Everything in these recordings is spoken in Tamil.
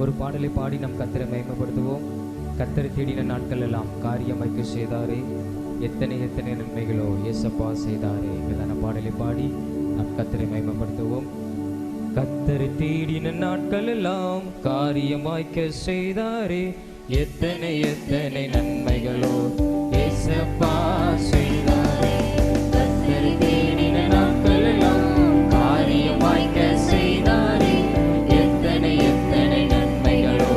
ஒரு பாடலை பாடி நம் கர்த்தரை மகிமைப்படுத்துவோம். கர்த்தரை தேடின நாட்கள் எல்லாம் காரியமாய்க்கு செய்தாரே, எத்தனை எத்தனை நன்மைகளோ இயேசப்பா செய்தாரே. என்கிறதான பாடலை பாடி நம் கர்த்தரை மகிமைப்படுத்துவோம். கர்த்தரை தேடின நாட்கள் எல்லாம் காரியமாய்க்க செய்தாரே, எத்தனை எத்தனை நன்மைகளோ இயேசப்பா செய்தாரே. கர்த்தரை தேடின நாட்கள் எல்லாம் காரியமாய்க்க செய்தாரே, எத்தனை எத்தனை நன்மைகளோ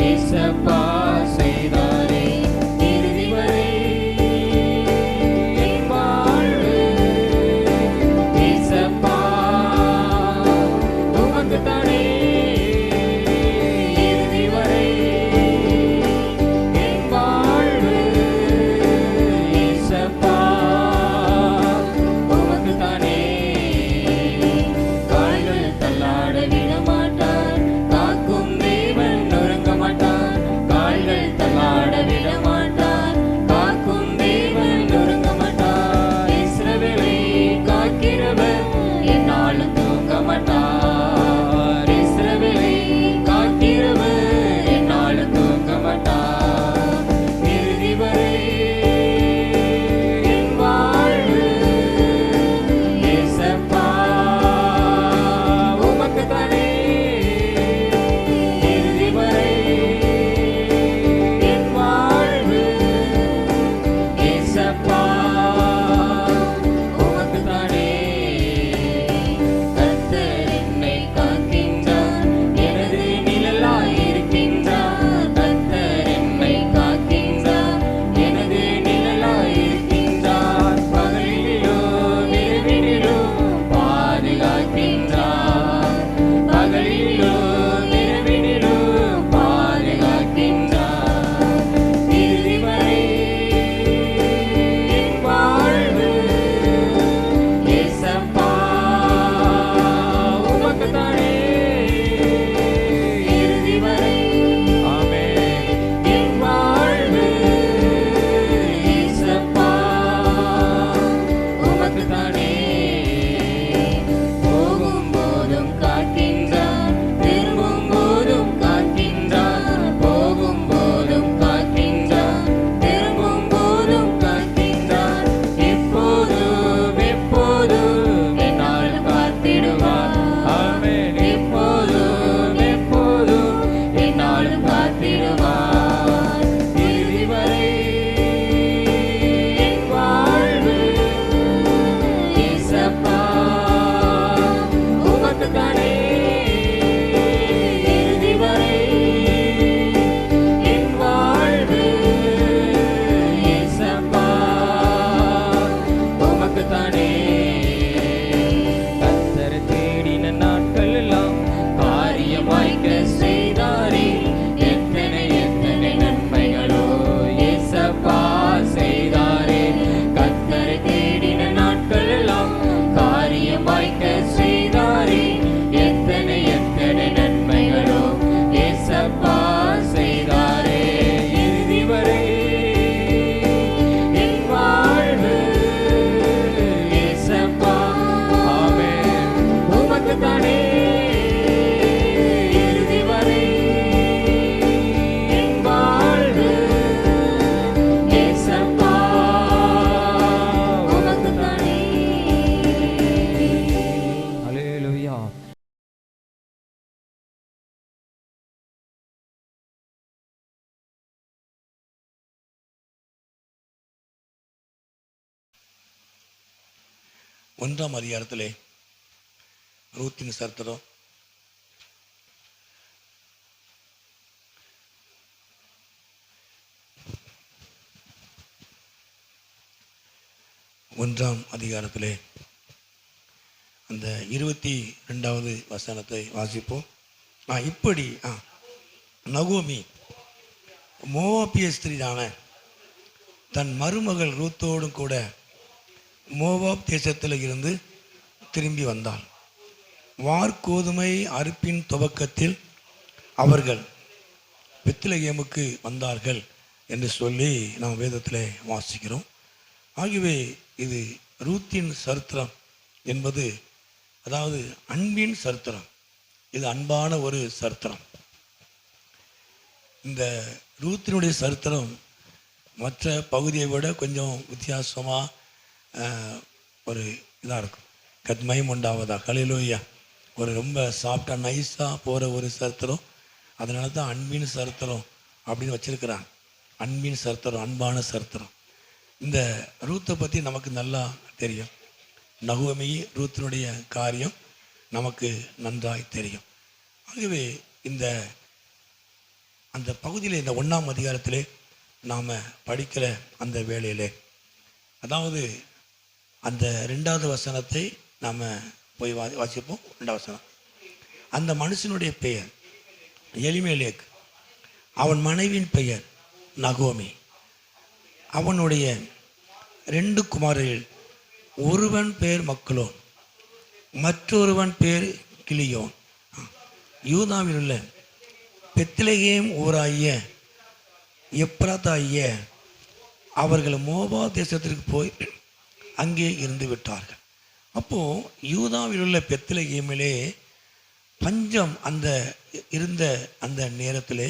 இயேசப்பா செய்தாரே. இறுதி வரை என் வாழ்வு இயேசப்பா உமக்கு தானே. இறுதி வரை என் வாழ்வு இயேசப்பா உமக்கு தானே. கால்கள் தள்ளாட விட மாட்டார், காக்கும் தேவன் நொறுங்க மாட்டார். கால்கள் தள்ளாட விட மாட்டார், காக்கும் தேவன் நொறுங்க மாட்டார். இஸ்ரவேலை காக்கிறவர் என்னாலும் தூங்க மாட்டார். இஸ்ரவேலை காக்கிறவர் என்னாலும் தூங்க மாட்டார். இறுதி வரை என் வாழ்வு இயேசப்பா உமக்கு தானே. இறுதி வரை என் வாழ்வு இயேசப்பா உமக்கு தானே. கர்த்தர் என்னை காக்கின்றார், எனது நிழலாய் இருக்கின்றார். கர்த்தர் என்னை காக்கின்றார், எனது நிழலாய் இருக்கின்றார். பகலிலும் இரவினிலும் பாதுகாக்கின்றார். பகலிலும் இரவினிலும் பாதுகாக்கின்றார். இறுதி வரை என் வாழ்வு இயேசப்பா உமக்கு தானே. இறுதி வரை ஆமென் என் வாழ்வு இயேசப்பா உமக்கு தானே. போகும்போதும் காக்கின்றார், திரும்பும்போதும் காக்கின்றார். போகும்போதும் காக்கின்றார், திரும்பும்போதும் காக்கின்றார். எப்போதும் எப்போதும் என்னால் காத்திடுவார். ஆமென். எப்போதும் எப்போதும் என்னால் காத்திடுவார். இறுதி வரை என் வாழ்வு இயேசப்பா உமக்கு தானே. இறுதி வரை என் வாழ்வு இயேசப்பா உமக்கு தானே. கர்த்தரை தேடின நாட்கள் எல்லாம் காரியமாய்க்க செய்தாரே, எத்தனை எத்தனை நன்மைகளோ இயேசப்பா செய்தாரே. கர்த்தரை தேடின நாட்கள் எல்லாம் காரியமாய்க்க செய்தாரே, எத்தனை எத்தனை நன்மைகளோ இயேசப்பா செய்தாரே. இறுதி வரை என் வாழ்வு இயேசப்பா ஆமென் உமக்கு தானே. இறுதி வரை என் வாழ்வு இயேசப்பா உமக்கு தானே. ஹல்லேலூயா. ஒன்றாம் அதிகாரத்திலே ரூத்தின் சரித்திரம் ஒன்றாம் அதிகாரத்திலே அந்த 22வது வசனத்தை வாசிப்போம். இப்படி நகோமி மோவாபிய ஸ்திரீதான தன் மருமகள் ரூத்தோடும் கூட மோவாப் தேசத்தில் இருந்து திரும்பி வந்தாள். வார்கோதுமை அறுப்பின் துவக்கத்தில் அவர்கள் பெத்லகேமுக்கு வந்தார்கள் என்று சொல்லி நாம் வேதத்தில் வாசிக்கிறோம். ஆகவே இது ரூத்தின் சரித்திரம் என்பது அதாவது அன்பின் சரித்திரம். இது அன்பான ஒரு சரித்திரம். இந்த ரூத்தினுடைய சரித்திரம் மற்ற பகுதியை விட கொஞ்சம் வித்தியாசமாக ஒரு இதாக இருக்கும். கத்மயம் உண்டாவதா, ஹல்லேலூயா. ஒரு ரொம்ப சாஃப்டாக நைஸாக போகிற ஒரு சரித்திரம். அதனால தான் அன்பின் சரித்திரம் அப்படின்னு வச்சுருக்கிறாங்க. அன்பின் சரித்திரம், அன்பான சரித்திரம். இந்த ரூத்தை பற்றி நமக்கு நல்லா தெரியும். நகோமி ரூத்தினுடைய காரியம் நமக்கு நன்றாய் தெரியும். ஆகவே அந்த பகுதியில் இந்த 1ஆம் அதிகாரத்திலே நாம் படிக்கிற அந்த வேளையிலே, அதாவது அந்த 2வது வசனத்தை நாம் போய் வாசிப்போம். 2வது வசனம், அந்த மனுஷனுடைய பெயர் எலிமெலேக், அவன் மனைவியின் பெயர் நகோமி. அவனுடைய 2 குமாரர்கள், ஒருவன் பேர் மக்களோன், மற்றொருவன் பேர் கிளியோன். யூதாவில் உள்ள பெத்லெகேம் ஊராகிய எப்ராத்தாகிய அவர்கள் மோவாப் தேசத்திற்கு போய் அங்கே இருந்து விட்டார்கள். அப்போது யூதாவில் உள்ள பெத்லெகேமிலே பஞ்சம் இருந்த அந்த நேரத்திலே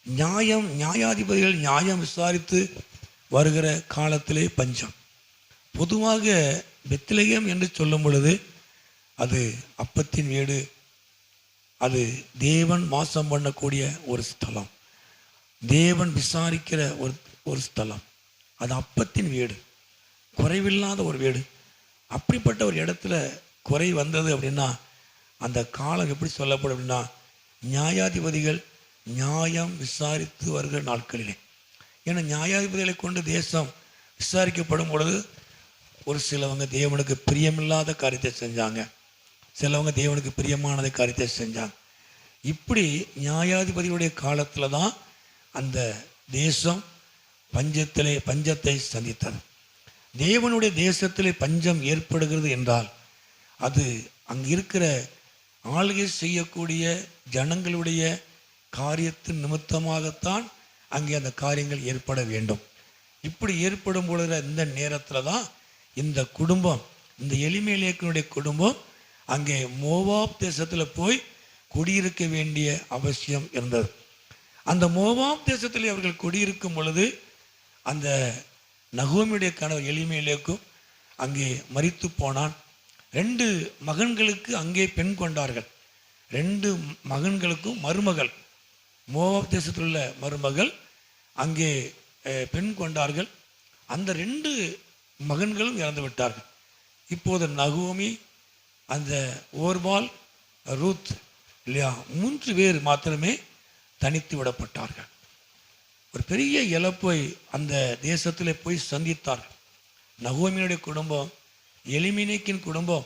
நியாயாதிபதிகள் நியாயம் விசாரித்து வருகிற காலத்திலே பஞ்சம். பொதுவாக பெத்லெகேம் என்று சொல்லும் பொழுது அது அப்பத்தின் வீடு, அது தேவன் வாசம் பண்ணக்கூடிய ஒரு ஸ்தலம், தேவன் விசாரிக்கிற ஒரு ஸ்தலம். அது அப்பத்தின் வீடு, குறைவில்லாத ஒரு வீடு. அப்படிப்பட்ட ஒரு இடத்துல குறை வந்தது அப்படின்னா அந்த காலம் எப்படி சொல்லப்படும் அப்படின்னா, நியாயாதிபதிகள் நியாயம் விசாரித்து வருகிற நாட்களிலே. ஏன்னா நியாயாதிபதிகளை கொண்டு தேசம் விசாரிக்கப்படும் பொழுது ஒரு சிலவங்க தேவனுக்கு பிரியமில்லாத காரியத்தை செஞ்சாங்க, சிலவங்க தேவனுக்கு பிரியமானதை காரியத்தை செஞ்சாங்க. இப்படி நியாயாதிபதியுடைய காலத்தில் தான் அந்த தேசம் பஞ்சத்தை சந்தித்தது. தேவனுடைய தேசத்திலே பஞ்சம் ஏற்படுகிறது என்றால் அது அங்கே இருக்கிற ஆளுகை செய்யக்கூடிய ஜனங்களுடைய காரியத்தின் நிமித்தமாகத்தான் அங்கே அந்த காரியங்கள் ஏற்பட வேண்டும். இப்படி ஏற்படும் பொழுது இந்த நேரத்தில் தான் இந்த குடும்பம், இந்த எலிமெலேக்கினுடைய குடும்பம் அங்கே மோவாப் தேசத்தில் போய் குடியிருக்க வேண்டிய அவசியம் இருந்தது. அந்த மோவாப் தேசத்தில் அவர்கள் குடியிருக்கும் பொழுது அந்த நகோமியுடைய கணவர் எலிமெலேக்கும் அங்கே மரித்து போனான். 2 மகன்களுக்கு அங்கே பெண் கொண்டார்கள். 2 மகன்களுக்கும் மருமகள், மோவாப் தேசத்தில் உள்ள மருமகள் அங்கே பெண் கொண்டார்கள். அந்த 2 மகன்களும் இறந்து விட்டார்கள். இப்போது நகோமி, அந்த ஓர்பால், ரூத் இல்லையா, 3 பேர் மாத்திரமே தனித்து விடப்பட்டார்கள். ஒரு பெரிய இழப்பை அந்த தேசத்தில் போய் சந்தித்தார்கள். நகோமியுடைய குடும்பம், எலிமெலேக்கின் குடும்பம்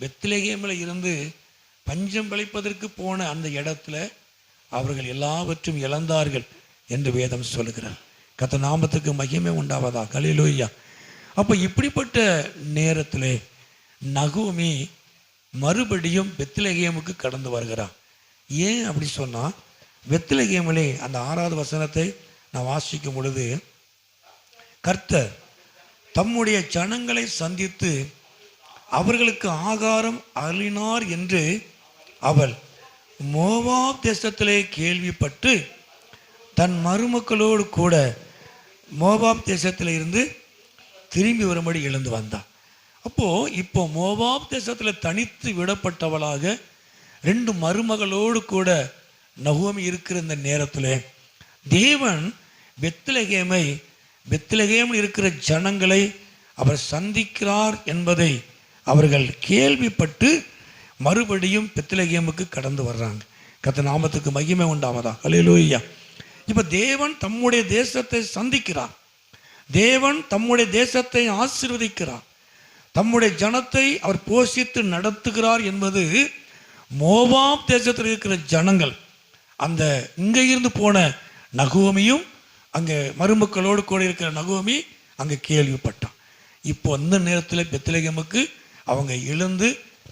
பெத்லெகேமில் இருந்து பஞ்சம் பிழைப்பதற்கு போன அந்த இடத்துல அவர்கள் எல்லாவற்றும் இழந்தார்கள் என்று வேதம் சொல்லுகிறார். கர்த்தர் நாமத்துக்கு மகிமை உண்டாவதா, ஹல்லேலூயா. அப்போ இப்படிப்பட்ட நேரத்தில் நகோமி மறுபடியும் பெத்லெகேமுக்கு கடந்து வருகிறார். ஏன் அப்படி சொன்னால், பெத்லெகேமிலே அந்த 6வது வசனத்தை நான் வாசிக்கும் பொழுது, கர்த்தர் தம்முடைய ஜனங்களை சந்தித்து அவர்களுக்கு ஆகாரம் அருளினார் என்று அவள் மோவாப் தேசத்திலே கேள்விப்பட்டு தன் மருமக்களோடு கூட மோவாப் தேசத்தில் இருந்து திரும்பி வரும்படி எழுந்து வந்தாள். இப்போ மோவாப் தேசத்தில் தனித்து விடப்பட்டவளாக 2 மருமகளோடு கூட நகோமி இருக்கிற இந்த நேரத்தில் தேவன் பெத்லெகேமில் இருக்கிற ஜனங்களை அவர் சந்திக்கிறார் என்பதை அவர்கள் கேள்விப்பட்டு மறுபடியும் பெத்லெகேமுக்கு கடந்து வர்றாங்க. கர்த்தர் நாமத்துக்கு மகிமை உண்டாவதா, ஹல்லேலூயா. இப்போ தேவன் தம்முடைய தேசத்தை சந்திக்கிறார், தேவன் தம்முடைய தேசத்தை ஆசீர்வதிக்கிறார், தம்முடைய ஜனத்தை அவர் போஷித்து நடத்துகிறார் என்பது மோவாப் தேசத்தில் இருக்கிற ஜனங்கள், அந்த இங்கே இருந்து போன நகோமியும் அங்கே மருமக்களோடு கூட இருக்கிற நகோமி அங்கே கேள்விப்பட்டான். இப்போ அந்த நேரத்தில் பெத்லெகேமுக்கு அவங்க எழுந்து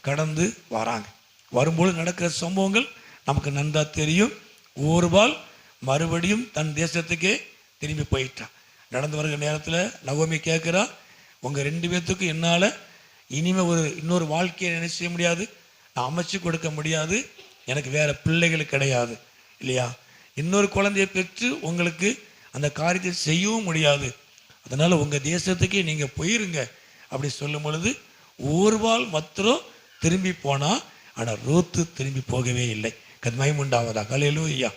கடந்து வராங்க. வரும்போது நடக்கிற சம்பவங்கள் நமக்கு நன்றாக தெரியும். ஓர்பால் மறுபடியும் தன் தேசத்துக்கே திரும்பி போயிட்டான். நடந்து வருகிற நேரத்தில் நகோமி கேட்குறா, உங்கள் 2 பேர்த்துக்கும் என்னால் இனிமேல் இன்னொரு வாழ்க்கையை என்ன செய்ய முடியாது, நான் அமைச்சு கொடுக்க முடியாது, எனக்கு வேறு பிள்ளைகள் கிடையாது இல்லையா. இன்னொரு குழந்தையை பெற்று உங்களுக்கு அந்த காரியத்தை செய்யவும் முடியாது. அதனால் உங்கள் தேசத்துக்கே நீங்கள் போயிருங்க அப்படி சொல்லும் பொழுது ஓர்வாள் மாத்திரம் திரும்பி போனால், ஆனால் ரூத்து திரும்பி போகவே இல்லை. கத்மயம் உண்டாவதா. அல்லேலூயா,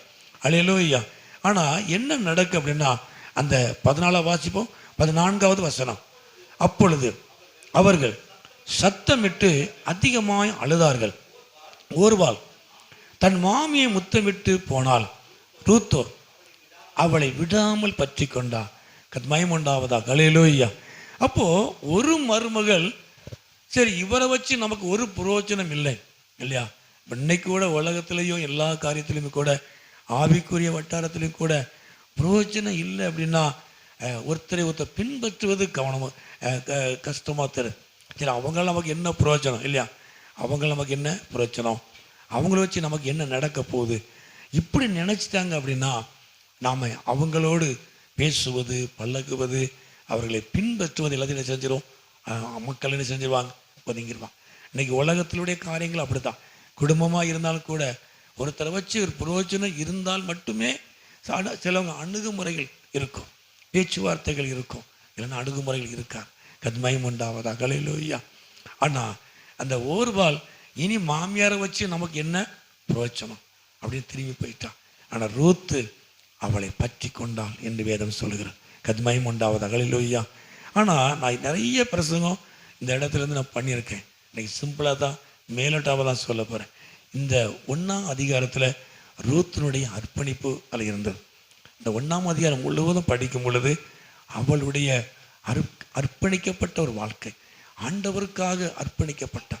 அல்லேலூயா. ஆனால் என்ன நடக்கு அப்படின்னா, அந்த 14 வாசிப்போம், 14வது வசனம். அப்பொழுது அவர்கள் சத்தமிட்டு அதிகமாய் அழுதார்கள். ஓர்வாள் தன் மாமியை முத்தமிட்டு போனாள். ரூத்தோ அவளை விடாமல் பற்றி கொண்டா. கத்மயம் உண்டாவதா. அல்லேலூயா. அப்போ ஒரு மருமகள், சரி இவரை வச்சு நமக்கு ஒரு பிரயோஜனம் இல்லை இல்லையா? இன்னைக்கு கூட உலகத்திலையும் எல்லா காரியத்திலையும் கூட ஆவிக்குரிய வட்டாரத்திலையும் கூட பிரயோஜனம் இல்லை அப்படின்னா ஒருத்தரை ஒருத்தர் பின்பற்றுவது கஷ்டமாக தருது. சரி அவங்கள நமக்கு என்ன பிரயோஜனம் இல்லையா? அவங்கள நமக்கு என்ன பிரயோஜனம்? அவங்கள வச்சு நமக்கு என்ன நடக்க போகுது? இப்படி நினச்சிட்டாங்க அப்படின்னா நாம் அவங்களோடு பேசுவது, பழகுவது, அவர்களை பின்பற்றுவது எல்லாத்தையும் என்ன செஞ்சிடும்? மக்கள் என்ன செஞ்சிருவாங்க? ஒதுங்கிடுவாங்க. இன்னைக்கு உலகத்தினுடைய காரியங்கள் அப்படி தான். குடும்பமாக இருந்தாலும் கூட ஒருத்தரை வச்சு ஒரு பிரயோஜனம் இருந்தால் மட்டுமே சிலவங்க அணுகுமுறைகள் இருக்கும், பேச்சுவார்த்தைகள் இருக்கும், இல்லைன்னா அணுகுமுறைகள் இருக்கா. கத்மயம் உண்டாவதா. அல்லேலூயா. ஆனால் அந்த ஓர்வாள் இனி மாமியாரை வச்சு நமக்கு என்ன பிரயோஜனம் அப்படின்னு திரும்பி போயிட்டான். ஆனால் ரூத்து அவளை பற்றி கொண்டாள் என்று வேதம் சொல்லுகிறேன். கத்மயம் உண்டாவதா. அல்லேலூயா. ஆனால் நான் நிறைய பிரசங்கம் இந்த இடத்துலேருந்து நான் பண்ணியிருக்கேன். இன்னைக்கு சிம்பிளாக தான் மேலோட்டாக தான் சொல்ல போகிறேன். இந்த 1ஆம் அதிகாரத்தில் ரூத்தினுடைய அர்ப்பணிப்பு அதில் இருந்தது. இந்த 1ஆம் அதிகாரம் முழுவதும் படிக்கும் பொழுது அவளுடைய அர்ப்பணிக்கப்பட்ட ஒரு வாழ்க்கை, ஆண்டவருக்காக அர்ப்பணிக்கப்பட்ட,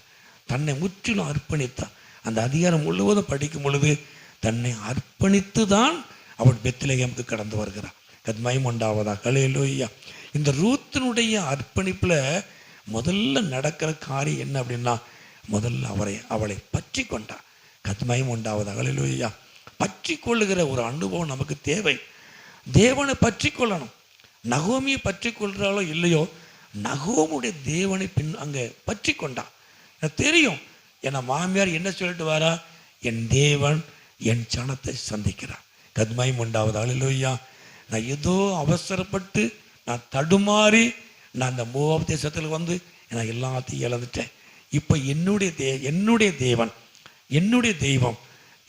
தன்னை முற்றிலும் அர்ப்பணித்தார். அந்த அதிகாரம் முழுவதும் படிக்கும் பொழுது தன்னை அர்ப்பணித்து தான் அவள் பெத்லகேமுக்கு கடந்து வருகிறார். கத்மயம் உண்டாவதா. அல்லேலூயா. இந்த ரூத்தினுடைய அர்ப்பணிப்பில் முதல்ல நடக்கிற காரியம் என்ன அப்படின்னா, முதல்ல அவளை பற்றி கொண்டா. கத்மயம் உண்டாவதா. அல்லேலூயா. பற்றி கொள்ளுகிற ஒரு அனுபவம் நமக்கு தேவை. தேவனை பற்றி கொள்ளணும். நகோமியை பற்றி கொள்கிறாளோ இல்லையோ, நகோமுடைய தேவனை அங்கே பற்றி கொண்டா. எனக்கு தெரியும், ஏன்னா மாமியார் என்ன சொல்லிட்டு வாரா? என் தேவன் என் சனத்தை சந்திக்கிறார். கத்மயம் உண்டாவது. அல்லேலூயா. நான் ஏதோ அவசரப்பட்டு நான் தடுமாறி நான் அந்த மோவாப் தேசத்தில் வந்து நான் எல்லாத்தையும் இழந்துட்டேன். இப்போ என்னுடைய தேவன், என்னுடைய தெய்வம்,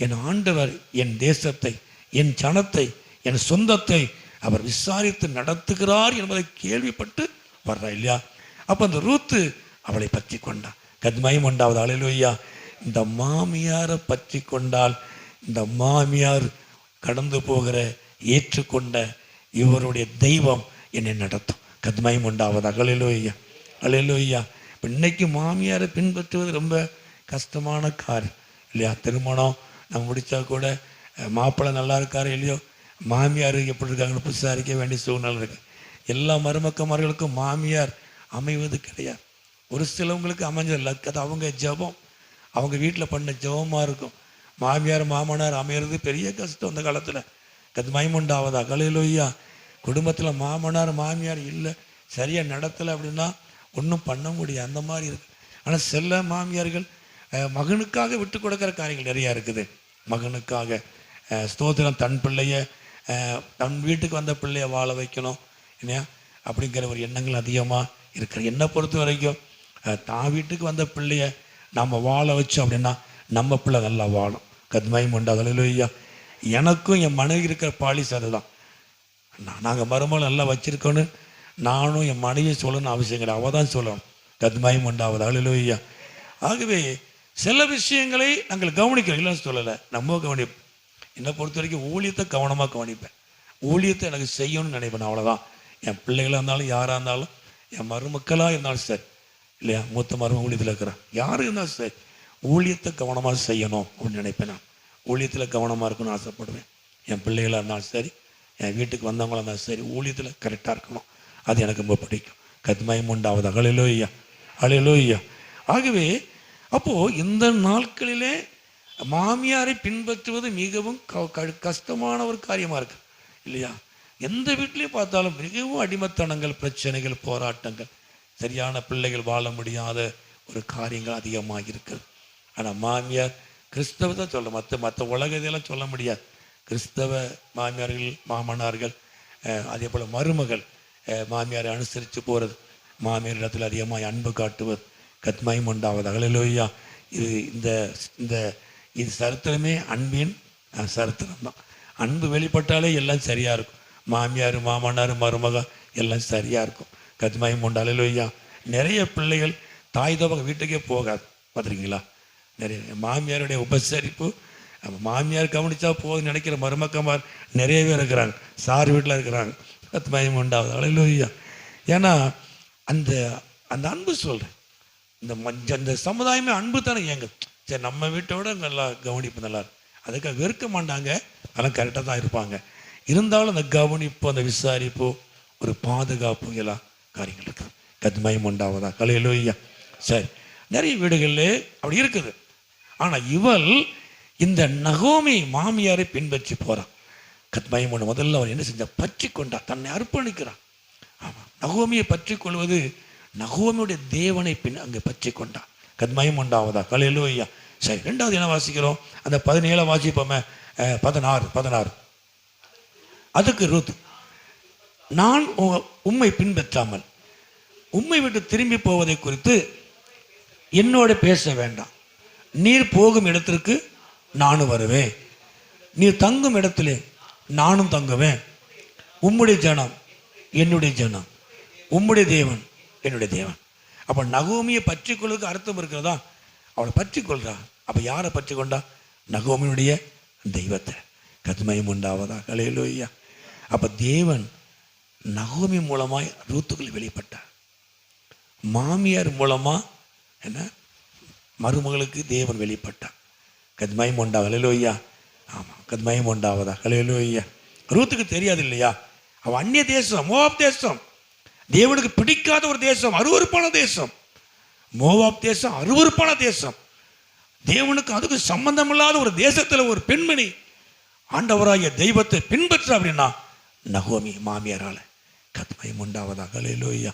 என் ஆண்டவர் என் தேசத்தை, என் சனத்தை, என் சொந்தத்தை அவர் விசாரித்து நடத்துகிறார் என்பதை கேள்விப்பட்டு வர்றா இல்லையா? அப்போ அந்த ரூத்து அவளை பற்றி கொண்டாள். கத்மயம் உண்டாவது. அல்லேலூயா. இந்த மாமியாரை பற்றி கொண்டால் இந்த மாமியார் கடந்து போகிற ஏற்றுக்கொண்ட இவருடைய தெய்வம் என்னை நடத்தும். கத்மயம் உண்டாவதா. அல்லேலூயா, அல்லேலூயா. இன்னைக்கு மாமியாரை பின்பற்றுவது ரொம்ப கஷ்டமான காரியம் இல்லையா? திருமணம் நம்ம முடித்தா கூட மாப்பிள்ளை நல்லா இருக்காரு இல்லையோ, மாமியார் எப்படி இருக்காங்கன்னு விசாரிக்க வேண்டிய சூழ்நிலை இருக்கு. எல்லா மருமக்கமார்களுக்கும் மாமியார் அமைவது கிடையாது. ஒரு சிலவங்களுக்கு அமைஞ்சதில்லை. அது அவங்க ஜபம், அவங்க வீட்டில் பண்ண ஜபமாக இருக்கும். மாமியார் மாமனார் அமையிறது பெரிய கஷ்டம் அந்த காலத்தில். கத்மயம் உண்டாவதா. அல்லேலூயா. குடும்பத்தில் மாமனார் மாமியார் இல்லை, சரியாக நடத்தலை அப்படின்னா ஒன்றும் பண்ண முடியாது. அந்த மாதிரி இருக்கு. ஆனால் சில மாமியார்கள் மகனுக்காக விட்டு கொடுக்குற காரியங்கள் நிறையா இருக்குது. மகனுக்காக ஸ்தோத்திரம், தன் பிள்ளைய தன் வீட்டுக்கு வந்த பிள்ளைய வாழ வைக்கணும் இல்லையா அப்படிங்கிற ஒரு எண்ணங்கள் அதிகமாக இருக்கிற. என்னை பொறுத்த வரைக்கும் தான் வீட்டுக்கு வந்த பிள்ளைய நம்ம வாழ வச்சோம் அப்படின்னா நம்ம பிள்ளை நல்லா வாழும். கத்மயம் உண்டாவது. அல்லேலூயா. எனக்கும் என் மனைவி இருக்கிற பாலிசி அதுதான். நாங்கள் மருமகள் நல்லா வச்சுருக்கோன்னு நானும் என் மனைவியை சொல்லணும்னு அவசியம் கிடையாது, அவள் தான் சொல்லணும். கத்மயம் உண்டாவது. அல்லேலூயா. ஆகவே சில விஷயங்களை நாங்கள் கவனிக்கிறோம், இல்லைன்னு சொல்லலை, நம்ம கவனிப்போம். என்னை பொறுத்த வரைக்கும் ஊழியத்தை கவனமாக கவனிப்பேன். ஊழியத்தை எனக்கு செய்யணும்னு நினைப்பேன், அவ்வளோதான். என் பிள்ளைகளாக இருந்தாலும் யாராக இருந்தாலும், என் மருமக்களாக இருந்தாலும் சரி இல்லையா, மூத்த மருமக ஊழியத்தில் இருக்கிறேன், யாரும் இருந்தாலும் சரி ஊழியத்தை கவனமாக செய்யணும் அப்படின்னு நினைப்பேன். நான் ஊழியத்தில் கவனமாக இருக்கணும்னு ஆசைப்படுவேன். என் பிள்ளைகளாக இருந்தாலும் சரி, என் வீட்டுக்கு வந்தவங்களாக இருந்தாலும் சரி, ஊழியத்தில் கரெக்டாக இருக்கணும். அது எனக்கு ரொம்ப பிடிக்கும். கத்மயம் உண்டாவது. அல்லேலூயா, அல்லேலூயா. ஆகவே அப்போது இந்த நாட்களிலே மாமியாரை பின்பற்றுவது மிகவும் கஷ்டமான ஒரு காரியமாக இருக்கு இல்லையா? எந்த வீட்லேயும் பார்த்தாலும் மிகவும் அடிமத்தனங்கள், பிரச்சனைகள், போராட்டங்கள், சரியான பிள்ளைகள் வாழ முடியாத ஒரு காரியங்கள் அதிகமாக இருக்குது. ஆனால் மாமியார் கிறிஸ்தவத்தை சொல்ல, மற்ற உலக இதெல்லாம் சொல்ல முடியாது. கிறிஸ்தவ மாமியார்கள் மாமனார்கள் அதே போல் மருமகள் மாமியாரை அனுசரித்து போகிறது, மாமியார் இடத்துல அதிகமாக அன்பு காட்டுவது, கத்மயம் உண்டாவது. ஹல்லேலூயா. இது இந்த இந்த இது சரித்திரமே அன்பின் சரித்திரம் தான். அன்பு வெளிப்பட்டாலே எல்லாம் சரியாக இருக்கும். மாமியார் மாமனார் மருமக எல்லாம் சரியாக இருக்கும். கத்மயம் உண்டு. ஹல்லேலூயா. நிறைய பிள்ளைகள் தாய் தோப்பக வீட்டுக்கே போகாது, பார்த்துருக்கீங்களா? நிறைய மாமியாருடைய உபசரிப்பு, மாமியார் கவனிச்சா போதும் நினைக்கிற மருமக்கமார் நிறைய பேர் இருக்கிறாங்க, சார் வீட்டில் இருக்கிறாங்க. கத்மயம் உண்டாவது. ஹல்லேலூயா. ஏன்னா அந்த அந்த அன்பு சொல்கிறேன், இந்த சமுதாயமே அன்பு தானே எங்க. சரி, நம்ம வீட்டை விட நல்லா கவனிப்பு நல்லா இருக்கும், அதுக்காக வெறுக்க மாட்டாங்க, அதெல்லாம் கரெக்டாக தான் இருப்பாங்க. இருந்தாலும் அந்த கவனிப்பு, அந்த விசாரிப்பு, ஒரு பாதுகாப்பு எல்லாம் காரியங்கள் இருக்குது. கத்மயம் உண்டாவதா. ஹல்லேலூயா. சரி, நிறைய வீடுகளில் அப்படி இருக்குது. ஆனால் இவள் இந்த நகோமி மாமியாரை பின்பற்றி போகிறான். கத்மயம் உண்டு. முதல்ல அவன் என்ன செஞ்சா, பற்றி கொண்டா, தன்னை அர்ப்பணிக்கிறான். ஆமாம், நகோமியை பற்றி கொள்வது நகோமியுடைய தேவனை அங்கே பற்றி கொண்டான். கத்மயம் உண்டாவதா. ஹல்லேலூயா. சரி, ரெண்டாவது என்ன வாசிக்கிறோம்? அந்த 17 வாசிப்போமே. 16 அதுக்கு ரூத், நான் உம்மை பின்பற்றாமல் உம்மை விட்டு திரும்பி போவதை குறித்து என்னோட பேச வேண்டாம். நீர் போகும் இடத்திற்கு நானும் வருவேன், நீர் தங்கும் இடத்திலே நானும் தங்குவேன். உம்முடைய ஜனம் என்னுடைய ஜனம், உம்முடைய தேவன் என்னுடைய தேவன். அப்போ நகோமியை பற்றி கொள்ளுக்கு அர்த்தம் இருக்கிறதா? அவளை பற்றி கொள்றா. அப்போ யாரை பற்றி கொண்டா? நகோமியுடைய தெய்வத்தை. கத்மயம் உண்டாவதா. ஹல்லேலூயா. அப்போ தேவன் நகோமி மூலமாய் ரூத்துக்குள் வெளிப்பட்டார். மாமியார் மூலமா என்ன மருமகளுக்கு தேவன் வெளிப்பட்டார். கத்மயம் உண்டா. ஹல்லேலூயா. ஆமாம், கத்மயம் உண்டாவதா. ஹல்லேலூயா. ரூத்துக்கு தெரியாது இல்லையா, அவன் அந்நிய தேசம், மோவாப் தேசம், தேவனுக்கு பிடிக்காத ஒரு தேசம், அருவருப்பான தேசம். மோவாப் தேசம் அருவருப்பான தேசம். தேவனுக்கு அதுக்கு சம்பந்தம் இல்லாத ஒரு தேசத்தில் ஒரு பெண்மணி ஆண்டவராகிய தெய்வத்தை பின்பற்ற அப்படின்னா நகோமி மாமியாரால. கத்மயம் உண்டாவதா. ஹல்லேலூயா.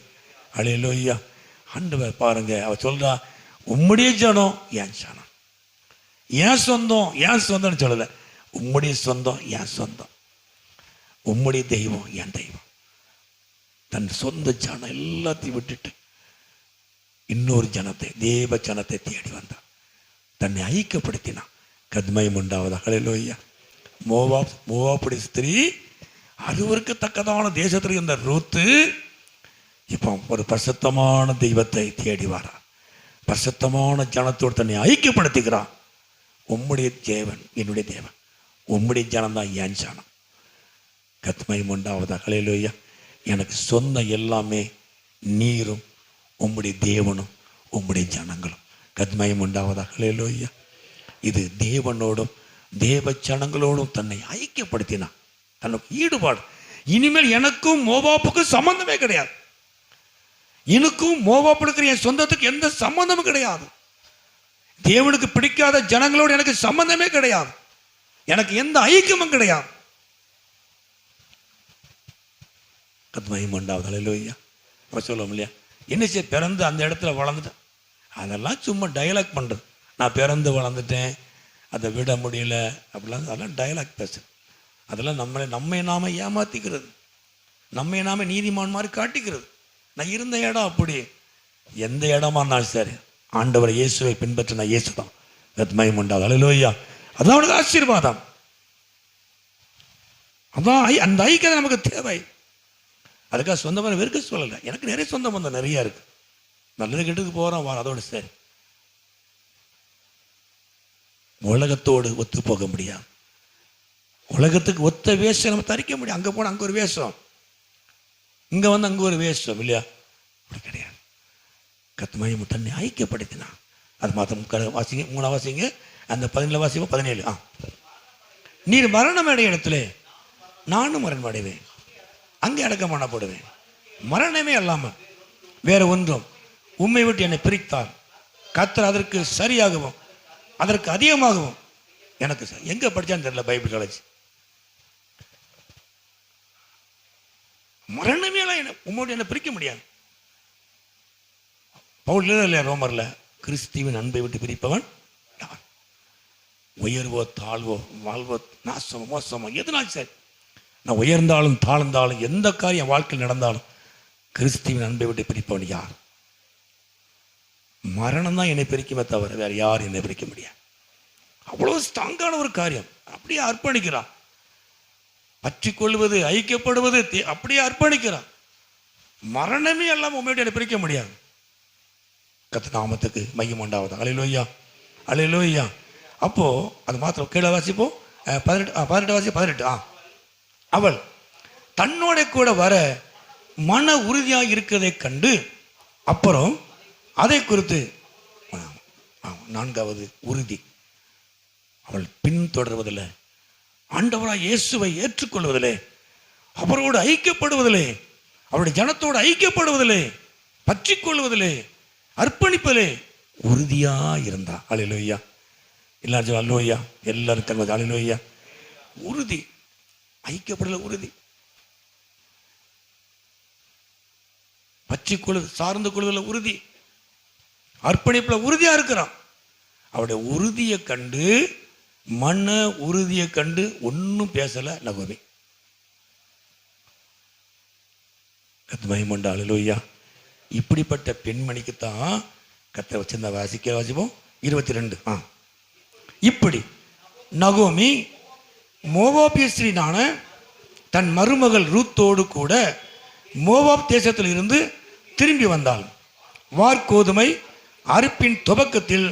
ஹல்லேலூயா. ஆண்டவர் பாருங்க, அவ சொல்றா, உம்முடைய ஜனம் என் ஜனம், என் சொந்தம், என் சொந்தம்னு சொல்லல, உம்முடைய சொந்தம் என் சொந்தம், உம்முடைய தெய்வம் என் தெய்வம். தன் சொந்த ஜனம் எல்லாத்தையும் விட்டுட்டு இன்னொரு ஜனத்தை, தேவ ஜனத்தை தேடி வந்தான், தன்னை ஐக்கியப்படுத்தினான். கத்மயம் உண்டாவதா. ஹல்லேலூயா. மோவாப்புடைய ஸ்திரீ அருவருக்கு தக்கதான தேசத்தில் இருந்த ரூத்து இப்போ ஒரு பரிசுத்தமான தெய்வத்தை தேடி வாரா, பரிசுத்தமான ஜனத்தோடு தன்னை ஐக்கியப்படுத்திக்கிறான். உம்முடைய தேவன் என்னுடைய தேவன், உம்முடைய ஜனம்தான் என் ஜனம். கத்மயம் உண்டாவதா. ஹல்லேலூயா. எனக்கு சொந்த எல்லாமே நீரும் உம்முடைய தேவனும் உம்முடைய ஜனங்களும். கத்மயம் உண்டாவதா. ஹல்லேலூயா. இது தேவனோடும் தேவ ஜனங்களோடும் தன்னை ஐக்கியப்படுத்தினான், தனக்கு ஈடுபாடு. இனிமேல் எனக்கும் மோவாப்புக்கும் சம்பந்தமே கிடையாது, எனக்கும் மோவாப்பு இருக்கிற என் சொந்தத்துக்கு எந்த சம்பந்தமும் கிடையாது, தேவனுக்கு பிடிக்காத ஜனங்களோடு எனக்கு சம்பந்தமே கிடையாது, எனக்கு எந்த ஐக்கியமும் கிடையாது. கத்மயம் உண்டாவது. ஹல்லேலூயா. நம்ம சொல்லுவோம் இல்லையா, என்ன செய்ய பிறந்து அந்த இடத்துல வளர்ந்துட்டேன், அதெல்லாம் சும்மா டைலாக் பண்ணுறது. நான் பிறந்து வளர்ந்துட்டேன், அதை விட முடியல அப்படிலாம், அதெல்லாம் டைலாக் பேசுறது. அதெல்லாம் நம்மை நாம ஏமாத்திக்கிறது, நம்மை நாம நீதிமான் மாதிரி காட்டிக்கிறது. நான் இருந்த இடம் அப்படி, எந்த இடமா இருந்தாலும் சரி ஆண்டவர் இயேசுவை பின்பற்றின இயேசு தான். கத்மயம் உண்டாவது. ஹல்லேலூயா. அதான் அவனுக்கு ஆசீர்வாதம், அதான் அந்த ஐக்கியம் நமக்கு தேவை. அதுக்காக சொந்த பந்தம் வெறுக்க சொல்லலை, எனக்கு நிறைய சொந்த பந்தம் நிறையா இருக்கு, நல்லது கெட்டுக்கு போகிறோம் வர, அதோட சரி. உலகத்தோடு ஒத்து போக முடியாது, உலகத்துக்கு ஒத்த வேஷம் நம்ம தரிக்க முடியும். அங்கே போனால் அங்கே ஒரு வேஷம், இங்கே வந்து அங்கே ஒரு வேஷம் இல்லையா, அப்படி கிடையாது. கத்மயம் தன்னை ஐக்கியப்படுத்தினா. அது மாத்திரம் வாசிங்க, 3 வாசிங்க, அந்த 17 வாசிப்போம். 17 நீர் மரணம் அடைய இடத்துல நானும் மரணம் அடைவேன், அங்கே அடக்கம் பண்ணப்படுவேன். மரணமே அல்லாமல் வேற ஒன்றும் உம்மை விட்டு என்னை பிரித்தார் கர்த்தர் அதற்கு சரியாகவும் அதற்கு அதிகமாகவும் எனக்கு எங்க படிச்சான்னு தெரியல பைபிள் காலேஜ். மரணமே எல்லாம் உம்மோடு என்ன பிரிக்க முடியாது. பவுல் இல்லையா ரோமர்ல, கிறிஸ்துவின் அன்பை விட்டு பிரிப்பவன் யார்? உயர்வோ தாழ்வோ வாழ்வோ நாசமோ மோசமோ எதுனாலும் சரி, நான் உயர்ந்தாலும் தாழ்ந்தாலும் எந்த காரியம் என் வாழ்க்கையில் நடந்தாலும் கிறிஸ்துவின் அன்பை விட்டு பிரிப்பவன் யார்? மரணம் தான் என்னை பிரிக்குமே தவிர வேற யார் என்னை பிரிக்க முடியாது. அவ்வளவு ஸ்ட்ராங்கான ஒரு காரியம். அப்படியே அர்ப்பணிக்கிறான். பற்றி கொள்வது, ஐக்கியப்படுவது அப்படியே அர்ப்பணிக்கிறான். மரணமே எல்லாம் உண்மையோடு என்னை பிரிக்க முடியாது. கர்த்தர் நாமத்துக்கு மகிமை உண்டாவது. அல்லேலூயா, அல்லேலூயா. அப்போ அது மாத்திரம் கீழே வாசிப்போம். 18 அவள் தன்னோட கூட வர மன உறுதியாக இருக்கிறதை கண்டு அப்புறம் அதை குறித்து 4வது உறுதி, அவள் பின்தொடர்வதில்லை, ஆண்டவராய் இயேசுவை ஏற்றுக்கொள்வதில்லை, அவரோடு ஐக்கியப்படுவதில்லை, அவருடைய ஜனத்தோடு ஐக்கியப்படுவதில்லை, பற்றி கொள்வதில்லை, அர்ப்பணிப்பதிலே உறுதியா இருந்தா. அல்லேலூயா. எல்லாரும் அல்லேலூயா. எல்லாரும் தங்க அல்லேலூயா. உறுதி, ஐக்கியப்படல உறுதி, பற்றி கொள்வது, சார்ந்து கொள்வதில் உறுதி, அர்ப்பணிப்புல உறுதியா இருக்கிறான். அவருடைய உறுதியை கண்டு, மன உறுதியை கண்டு ஒன்னும் பேசல நகோமி. கர்த்தர் மகிமை உண்டாவது. அல்லேலூயா. இப்படிப்பட்ட பெண்மணிக்குத்தான் கர்த்தர் வச்சிருந்த வாசிப்போம். 22 இப்படி நகோமி மோவாபிய ஸ்திரீனான தன் மருமகள் ரூத்தோடு கூட மோவாப் தேசத்தில் இருந்து திரும்பி வந்தாள். வார்கோதுமை அறுப்பின் துவக்கத்தில்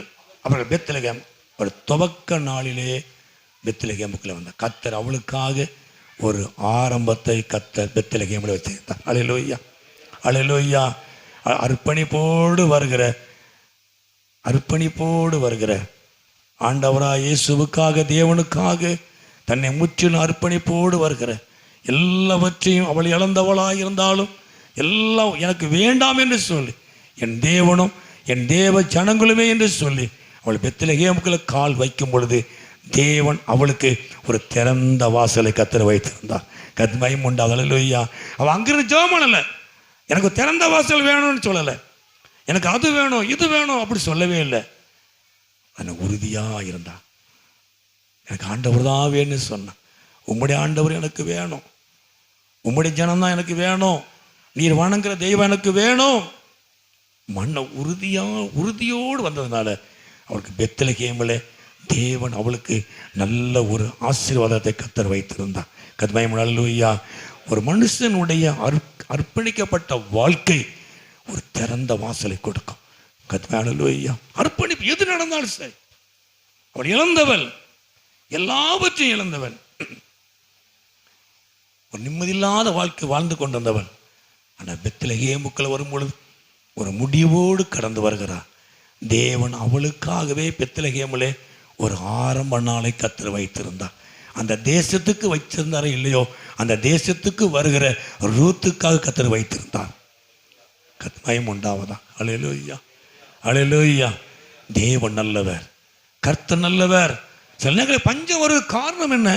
அவர்கள் பெத்லகேம், ஒரு துவக்க நாளிலே பெத்லகேமுக்குள்ள வந்தார். கர்த்தர் அவளுக்காக ஒரு ஆரம்பத்தை கர்த்தர் பெத்லகேமில் வச்சிருந்தார். அல்லேலூயா, அல்லேலூயா. அர்ப்பணிப்போடு வருகிற ஆண்டவராய் இயேசுவுக்காக, தேவனுக்காக தன்னை முற்றிலும் அர்ப்பணிப்போடு வருகிற, எல்லாவற்றையும் அவள் இழந்தவளாய் இருந்தாலும் எல்லாம் எனக்கு வேண்டாம் என்று சொல்லி, என் தேவனும் என் தேவ ஜனங்களுமே என்று சொல்லி அவள் பெத்லகேமுக்குள்ள கால் வைக்கும் பொழுது தேவன் அவளுக்கு ஒரு திறந்த வாசலை கர்த்தர் வைத்திருந்தார். கர்த்தர் மகிமை உண்டாவது. அல்லேலூயா. அவள் அங்கிருந்து ஜெபம் பண்ணல, எனக்கு திறந்த வாசல் வேணும்னு சொல்லலை, எனக்கு அது வேணும் இது வேணும் அப்படி சொல்லவே இல்லை. ஆனால் உறுதியா இருந்தா. எனக்கு ஆண்டவர் தான் வேணும்னு சொன்னான். உம்முடைய ஆண்டவர் எனக்கு வேணும், உம்முடைய ஜனம்தான் எனக்கு வேணும், நீர் வணங்குற தெய்வம் எனக்கு வேணும். மண்ண உறுதியோடு வந்ததுனால அவளுக்கு பெத்லகேமில் தேவன் அவளுக்கு நல்ல ஒரு ஆசீர்வாதத்தை கர்த்தர் வைத்திருந்தார். கர்த்தர் மகிமை. அல்லேலூயா. ஒரு மனுஷனுடைய அர்ப்பணிக்கப்பட்ட வாழ்க்கை ஒரு திறந்த வாசலை கொடுக்கும். கர்த்தர் அல்லேலூயா. அர்ப்பணிப்பு எது நடந்தாலும் சரி. அவள் இழந்தவள், எல்லாவற்றையும் இழந்தவள், ஒரு நிம்மதியில்லாத வாழ்க்கை வாழ்ந்து கொண்டிருந்தவள். ஆனால் பெத்லகேமுக்குள்ள வரும் பொழுது ஒரு முடிவோடு கடந்து வருகிறார். தேவன் அவளுக்காகவே பெத்லகேமிலே ஒரு ஆரம்ப நாளை கர்த்தர் வைத்திருந்தார். அந்த தேசத்துக்கு வைத்திருந்தாரோ இல்லையோ, அந்த தேசத்துக்கு வருகிற ரூத்துக்காக கர்த்தர் வைத்திருந்தார். கர்த்தர் மகிமை உண்டாவதா. அல்லேலூயா, அல்லேலூயா. தேவன் நல்லவர், கர்த்தர் நல்லவர். சில நேரங்களில் பஞ்சம் வருவது காரணம் என்ன?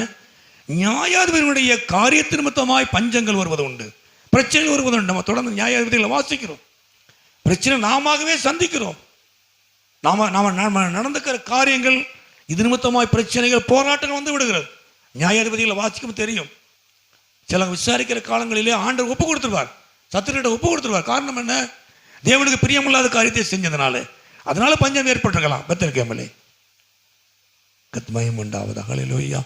நியாயாதிபதிகளுடைய காரியத்தின் நிமித்தமாய் பஞ்சங்கள் வருவது உண்டு, பிரச்சனைகள் வருவது உண்டு. நம்ம தொடர்ந்து நியாயாதிபதிகளை வாசிக்கிறோம். பிரச்சனை நாமவே சந்திக்கிறோம். நாம நடந்துக்கிற காரியங்கள் இது நிமித்தமாய் பிரச்சனைகள், போராட்டங்கள் வந்து விடுகிறது. நியாயாதிபதிகளை வாசிக்கும் தெரியும். சில விசாரிக்கிற காலங்களிலே ஆண்டவர் ஒப்பு கொடுத்துருவார், சத்துருக்கிட்ட ஒப்பு கொடுத்துருவார். காரணம் என்ன? தேவனுக்கு பிரியமில்லாத காரியத்தை செஞ்சதுனால. அதனால பஞ்சம் ஏற்பட்டிருக்கலாம் பெத்லகேமிலே. கர்த்தர் மகிமை உண்டாவதாக. அல்லேலூயா.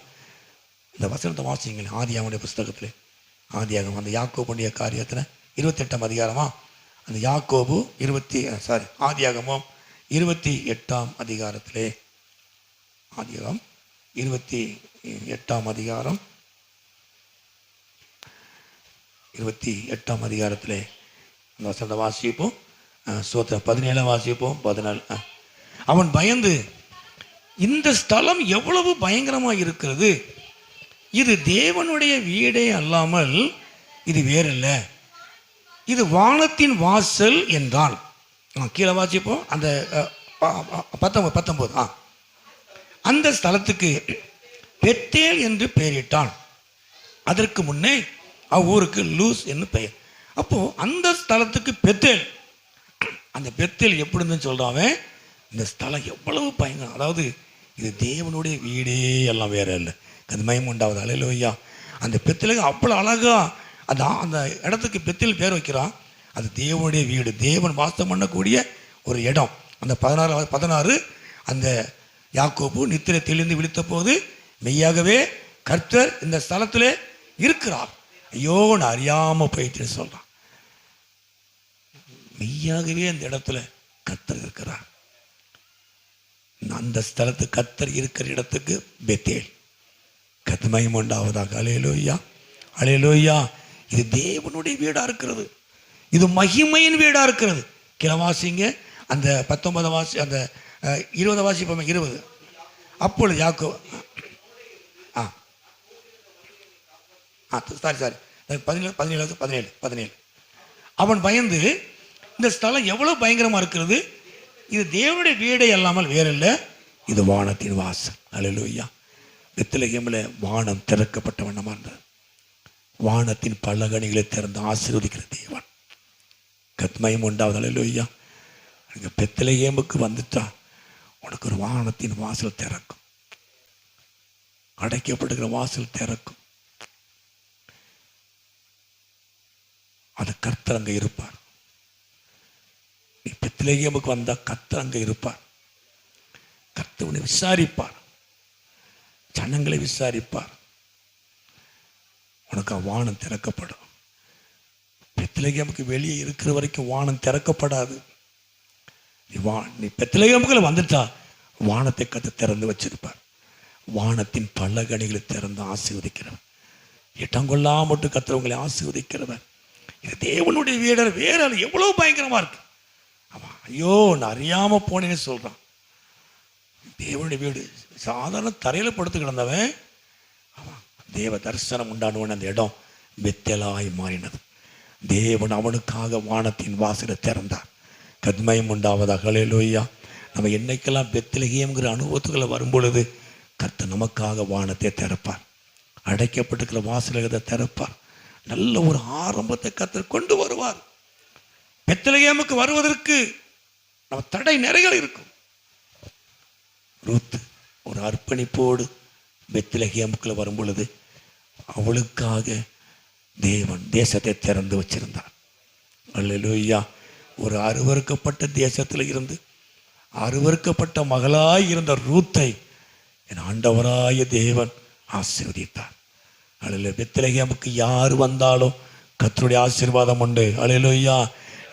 இந்த வசனத்தை வாசிங்க ஆதியாகமுடைய புஸ்தகத்திலே. ஆதியாகமம் அந்த யாக்கோபுடைய காரியத்தில் 28ஆம் அதிகாரமா, அந்த யாக்கோபு ஆதியாகமம் 28ஆம் அதிகாரத்திலே, ஆதியாகமம் 28ஆம் அதிகாரம் 28ஆம் அதிகாரத்திலே அந்த வசனத்தை வாசிப்போம். 17 வாசிப்போம். 14. அவன் பயந்து, இந்த ஸ்தலம் எவ்வளவு பயங்கரமாக இருக்கிறது, இது தேவனுடைய வீடே அல்லாமல் இது வேறல்ல, இது வானத்தின் வாசல் என்றான். கீழே வாசிப்போம். அந்த 19. அந்த ஸ்தலத்துக்கு பெத்தேல் என்று பெயரிட்டான். அதற்கு முன்னே அவ்வூருக்கு லூஸ் என்று பெயர். அப்போ அந்த ஸ்தலத்துக்கு பெத்தேல். அந்த பெத்தேல் எப்படி இருந்துன்னு சொல்றான். இந்த ஸ்தலம் எவ்வளவு பயங்கரம். அதாவது இது தேவனுடைய வீடே எல்லாம் வேற இல்லை. அது மயம் உண்டாவது. அல்லேலூயா. அந்த பெத்தேலுக்கு அவ்வளோ அழகா அந்த அந்த இடத்துக்கு பெத்தேல் பேர் வைக்கிறான். அது தேவனுடைய வீடு, தேவன் வாசம் பண்ணக்கூடிய ஒரு இடம். அந்த 16 அந்த யாக்கோபு நித்திரை தெளிந்து விழித்த போது மெய்யாகவே கர்த்தர் இந்த ஸ்தலத்தில் இருக்கிறார். ஐயோ நான் அறியாம போயிட்டுன்னு சொல்றான். மெய்யாகவே அந்த இடத்துல கர்த்தர் இருக்கிறார். அந்த ஸ்தலத்து கர்த்தர் இருக்கிற இடத்துக்கு பெத்தேல். கர்த்தர் உண்டாவதாக. அல்லேலூயா, அல்லேலூயா. இது தேவனுடைய வீடா இருக்கிறது. இது மகிமையின் வீடா இருக்கிறது. கிளவாசிங்க அந்த 19 வாசி, அந்த 20 வாசிப்போம். 20. அப்பொழுது யாக்கோ சாரி 17 அவன் பயந்து, இந்த ஸ்தலம் எவ்வளவு பயங்கரமா இருக்கிறது, இது தேவனுடைய வீடே அல்லாமல் வேறில்லை, இது வானத்தின் வாசல். அல்லேலூயா. பெத்லகேமில் வானம் திறக்கப்பட்ட வண்ணமா இருந்தது. வானத்தின் பலகணிகளை திறந்து ஆசீர்வதிக்கிற தேவன். கத்மயம் உண்டாவது. அல்லேலூயா. பெத்லகேமுக்கு வந்துட்டா உனக்கு ஒரு வானத்தின் வாசல் திறக்கும். அடைக்கப்பட்டிருக்கிற வாசல் திறக்கும். அது கர்த்தர் அங்க இருப்பார். நீ பெத்லகேமுக்கு வந்தா கர்த்தர் அங்க இருப்பார். கர்த்தர் உன்னை விசாரிப்பார், ஜனங்களை விசாரிப்பார். உனக்கு வானம் திறக்கப்படும். பெத்லகேமுக்கு வெளியே இருக்கிற வரைக்கும் வானம் திறக்கப்படாது. நீ பெத்லகேமுக்குள்ள வந்துட்டா வானத்தை கர்த்தர் திறந்து வச்சிருப்பார். வானத்தின் பலகணிகளை திறந்து ஆசீர்வதிக்கிறவர். இடம் கொள்ளாமட்டு கர்த்தர் உங்களை ஆசீர்வதிக்கிறவர். இது தேவனுடைய வீடர் வேற எவ்வளவு பயங்கரமா இருக்கு. அவன் ஐயோ நான் அறியாம போனேன்னு சொல்றான். தேவனுடைய வீடு சாதாரண தரையில படுத்து கிடந்தவன் அவன் தேவ தரிசனம் உண்டானவன். அந்த இடம் பெத்தேலாய் மாறினது. தேவன் அவனுக்காக வானத்தின் வாசலை திறந்தார். கத்மயம் உண்டாவதாக. அல்லேலூயா. நம்ம என்னைக்கெல்லாம் பெத்லகேம்ங்கிற அனுபவத்துக்களை வரும்பொழுது கர்த்தர் நமக்காக வானத்தை திறப்பார். அடைக்கப்பட்டிருக்கிற வாசலை திறப்பார். நல்ல ஒரு ஆரம்பத்தை கர்த்தர் கொண்டு வருவார். பெத்லகேமுக்கு வருவதற்கு நம்ம தடை நிறைகள் இருக்கும். ரூத் ஒரு அர்ப்பணிப்போடு பெத்லகேமுக்குள்ள வரும் பொழுது அவளுக்காக தேவன் தேசத்தை திறந்து வச்சிருந்தார். அல்லேலூயா. ஒரு அருவருக்கப்பட்ட தேசத்தில் இருந்து அருவருக்கப்பட்ட மகளாய் இருந்த ரூத்தை என் ஆண்டவராய தேவன் ஆசீர்வதித்தார். அல்லேலூயா. பெத்லகேமுக்கு யார் வந்தாலும் கர்த்தருடைய ஆசீர்வாதம் உண்டு. அல்லேலூயா.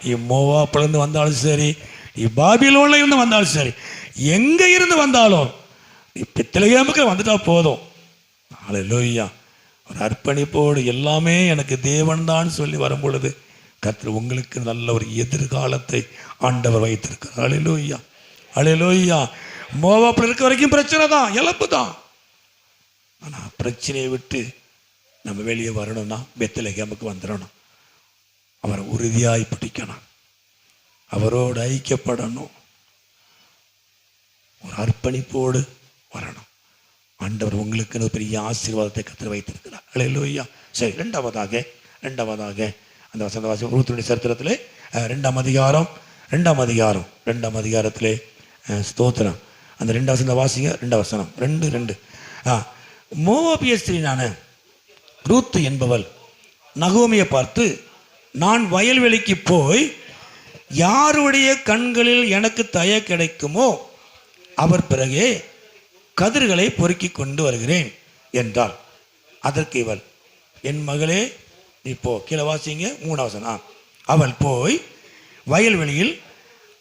நீ மோவாப்பிலிருந்து வந்தாலும் சரி, நீ பாபிலோன்ல இருந்து வந்தாலும் சரி, எங்க இருந்து வந்தாலும் நீ பெத்லகேமுக்கு வந்துட்டா போதும். அல்லேலூயா. ஒரு அர்ப்பணிப்போடு எல்லாமே எனக்கு தேவன் தான் சொல்லி வரும் பொழுது கர்த்தர் உங்களுக்கு நல்ல ஒரு எதிர்காலத்தை ஆண்டவர் வைத்திருக்கிறார். அல்லேலூயா, அல்லேலூயா. மோவாப்பில் இருக்க வரைக்கும் பிரச்சனை தான், இழப்பு தான். ஆனா பிரச்சனையை விட்டு நம்ம வெளியே வரணும்னா பெத்லகேமுக்கு வந்துடணும். அவரை உறுதியாய் பிடிக்கணும். அவரோடு ஐக்கியப்படணும். ஒரு அர்ப்பணிப்போடு வரணும். ஆண்டவர் உங்களுக்கு பெரிய ஆசீர்வாதத்தை கர்த்தர் வைத்திருக்கிறார். அல்லேலூயா. சரி, ரெண்டாவதாக அந்த வசந்தவாசி ரூத்துடைய சரித்திரத்திலே 2ஆம் அதிகாரத்திலே ஸ்தோத்திரம். அந்த 2 வசந்த வாசிங்க. 2 வசனம் 2 மோவாபிய ஸ்திரீனான ரூத்து என்பவள் நகோமியை பார்த்து, நான் வயல்வெளிக்கு போய் யாருடைய கண்களில் எனக்கு தய கிடைக்குமோ அவர் பிறகே கதிர்களை பொறுக்கி கொண்டு வருகிறேன் என்றாள். அதற்கு இவள், என் மகளே நீ போ. கீழே வாசிங்க 3 வசனம். அவள் போய் வயல்வெளியில்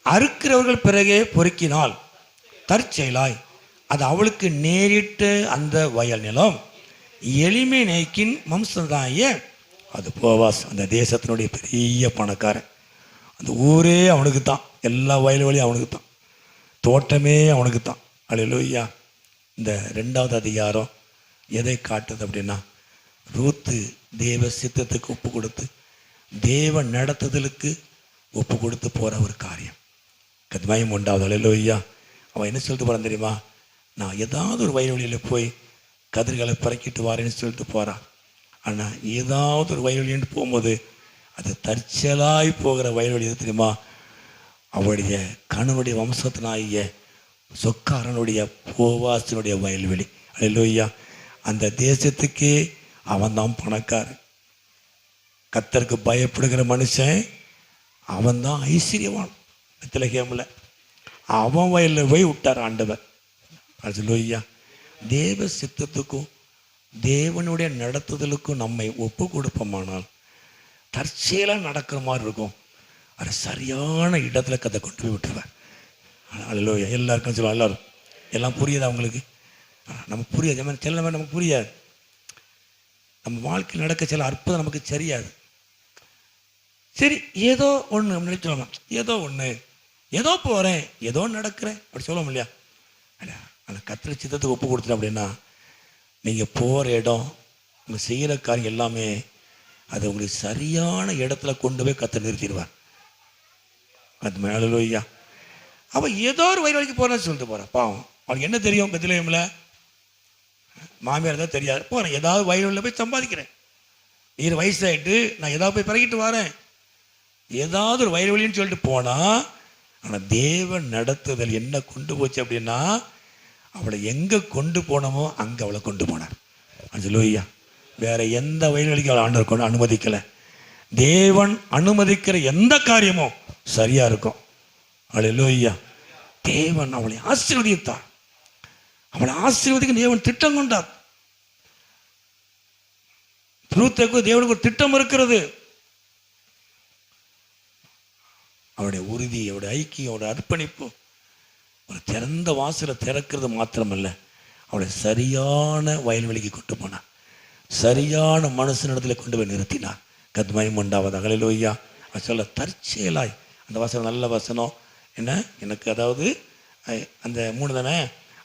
அறுக்கிறவர்கள் பிறகே பொறுக்கினாள். தற்செயலாய் அது அவளுக்கு நேரிட்ட அந்த வயல் நிலம் எளிமை நேக்கின் வம்சதாய அது போவாஸ், அந்த தேசத்தினுடைய பெரிய பணக்காரன். அந்த ஊரே அவனுக்கு தான், எல்லா வயல்வெளியும் அவனுக்கு தான், தோட்டமே அவனுக்கு தான். அல்லேலூயா. இந்த 2வது அதிகாரம் எதை காட்டுது அப்படின்னா, ரூத்து தேவ சித்தத்துக்கு ஒப்பு கொடுத்து தேவ நடத்துதலுக்கு ஒப்பு கொடுத்து போற ஒரு காரியம். கத்மயம் உண்டாவது. அல்லேலூயா. அவன் என்ன சொல்லிட்டு போறான் தெரியுமா? நான் ஏதாவது ஒரு வயல்வெளியில் போய் கதிர்களை பறக்கிட்டு வாரேன்னு சொல்லிட்டு போறான். ஆனால் ஏதாவது ஒரு வயல்வெளின்னு போகும்போது அது தற்செயலாய் போகிற வயல்வெளி தெரியுமா? அவளுடைய கணவனுடைய வம்சத்தினாகிய சொக்காரனுடைய போவாசினுடைய வயல்வெளி. அல்லேலூயா. அந்த தேசத்துக்கே அவன் தான் பணக்காரன். கர்த்தருக்கு பயப்படுகிற மனுஷன் அவன் தான் ஐஸ்வர்யவான். பெத்லகேமில் அவன் வயலில் போய் விட்டார் ஆண்டவர். அல்லேலூயா. தேவ சித்தத்துக்கும் தேவனுடைய நடத்துதலுக்கும் நம்மை ஒப்பு கொடுப்போமானால் தற்செயலாக நடக்கிற மாதிரி இருக்கும். அது சரியான இடத்துல கதை கொண்டு போய் விட்டுருவார். அல்லேலூயா. எல்லாருக்கும் சொல்லுவோம், எல்லாரும் எல்லாம் புரியுதா உங்களுக்கு? நமக்கு புரியாது. சில நேரம் நமக்கு புரியாது. நம்ம வாழ்க்கையில் நடக்க சில அற்புதம் நமக்கு தெரியாது. சரி, ஏதோ ஒன்று அப்படின்னு சொல்லலாம். ஏதோ ஒன்று, ஏதோ போகிறேன், ஏதோ நடக்கிறேன் அப்படி சொல்லுவோம் இல்லையா? அந்த கர்த்தர் சித்தத்துக்கு ஒப்பு கொடுத்துட்டேன் அப்படின்னா நீங்கள் போகிற இடம், உங்கள் செய்கிற காரியம் எல்லாமே அது உங்களுக்கு சரியான இடத்துல கொண்டு போய் கர்த்தர் நிறுத்திடுவார். அது மேலலோய்யா. அவன் ஏதோ ஒரு வயல்வெளிக்கு போகிறேன்னு சொல்லிட்டு போகிறான். பாவம், அவனுக்கு என்ன தெரியும்? பெத்லகேமில் மாமியார் தான் தெரியாது. போகிறேன், ஏதாவது வயல்வெளியில் போய் சம்பாதிக்கிறேன். நீர் வயசாகிட்டு நான் ஏதாவது போய் பிறகிட்டு வரேன், ஏதாவது ஒரு வயல்வெளின்னு சொல்லிட்டு போனால், ஆனால் தேவன் நடத்துதல் என்ன கொண்டு போச்சு அப்படின்னா அவளை எங்கே கொண்டு போனோமோ அங்கே அவளை கொண்டு போனார். அல்லேலூயா. வேற எந்த வயல்வெளிக்கும் அவளை ஆண்டவர் கொண்டு அனுமதிக்கலை. தேவன் அனுமதிக்கிற எந்த காரியமும் சரியா இருக்கும். அல்லேலூயா. தேவன் அவளை ஆசீர்வதித்தார். அவளை ஆசீர்வதிக்க தேவன் திட்டம் கொண்டார். தேவனுக்கு ஒரு திட்டம் இருக்கிறது. அவருடைய உறுதி, அவருடைய ஐக்கியம், அவருடைய அர்ப்பணிப்பு, ஒரு திறந்த வாசலை திறக்கிறது மாத்திரமல்ல, அவளை சரியான வயல்வெளிக்கு கொண்டு போனார். சரியான மனுஷனிடத்துல கொண்டு போய் நிறுத்தினார். கத்மயம் உண்டாவதாக. அல்லேலூயா. அது சொல்ல தற்செயலாய், அந்த வசனம் நல்ல வசனம் என்ன எனக்கு, அதாவது அந்த 3 தானே?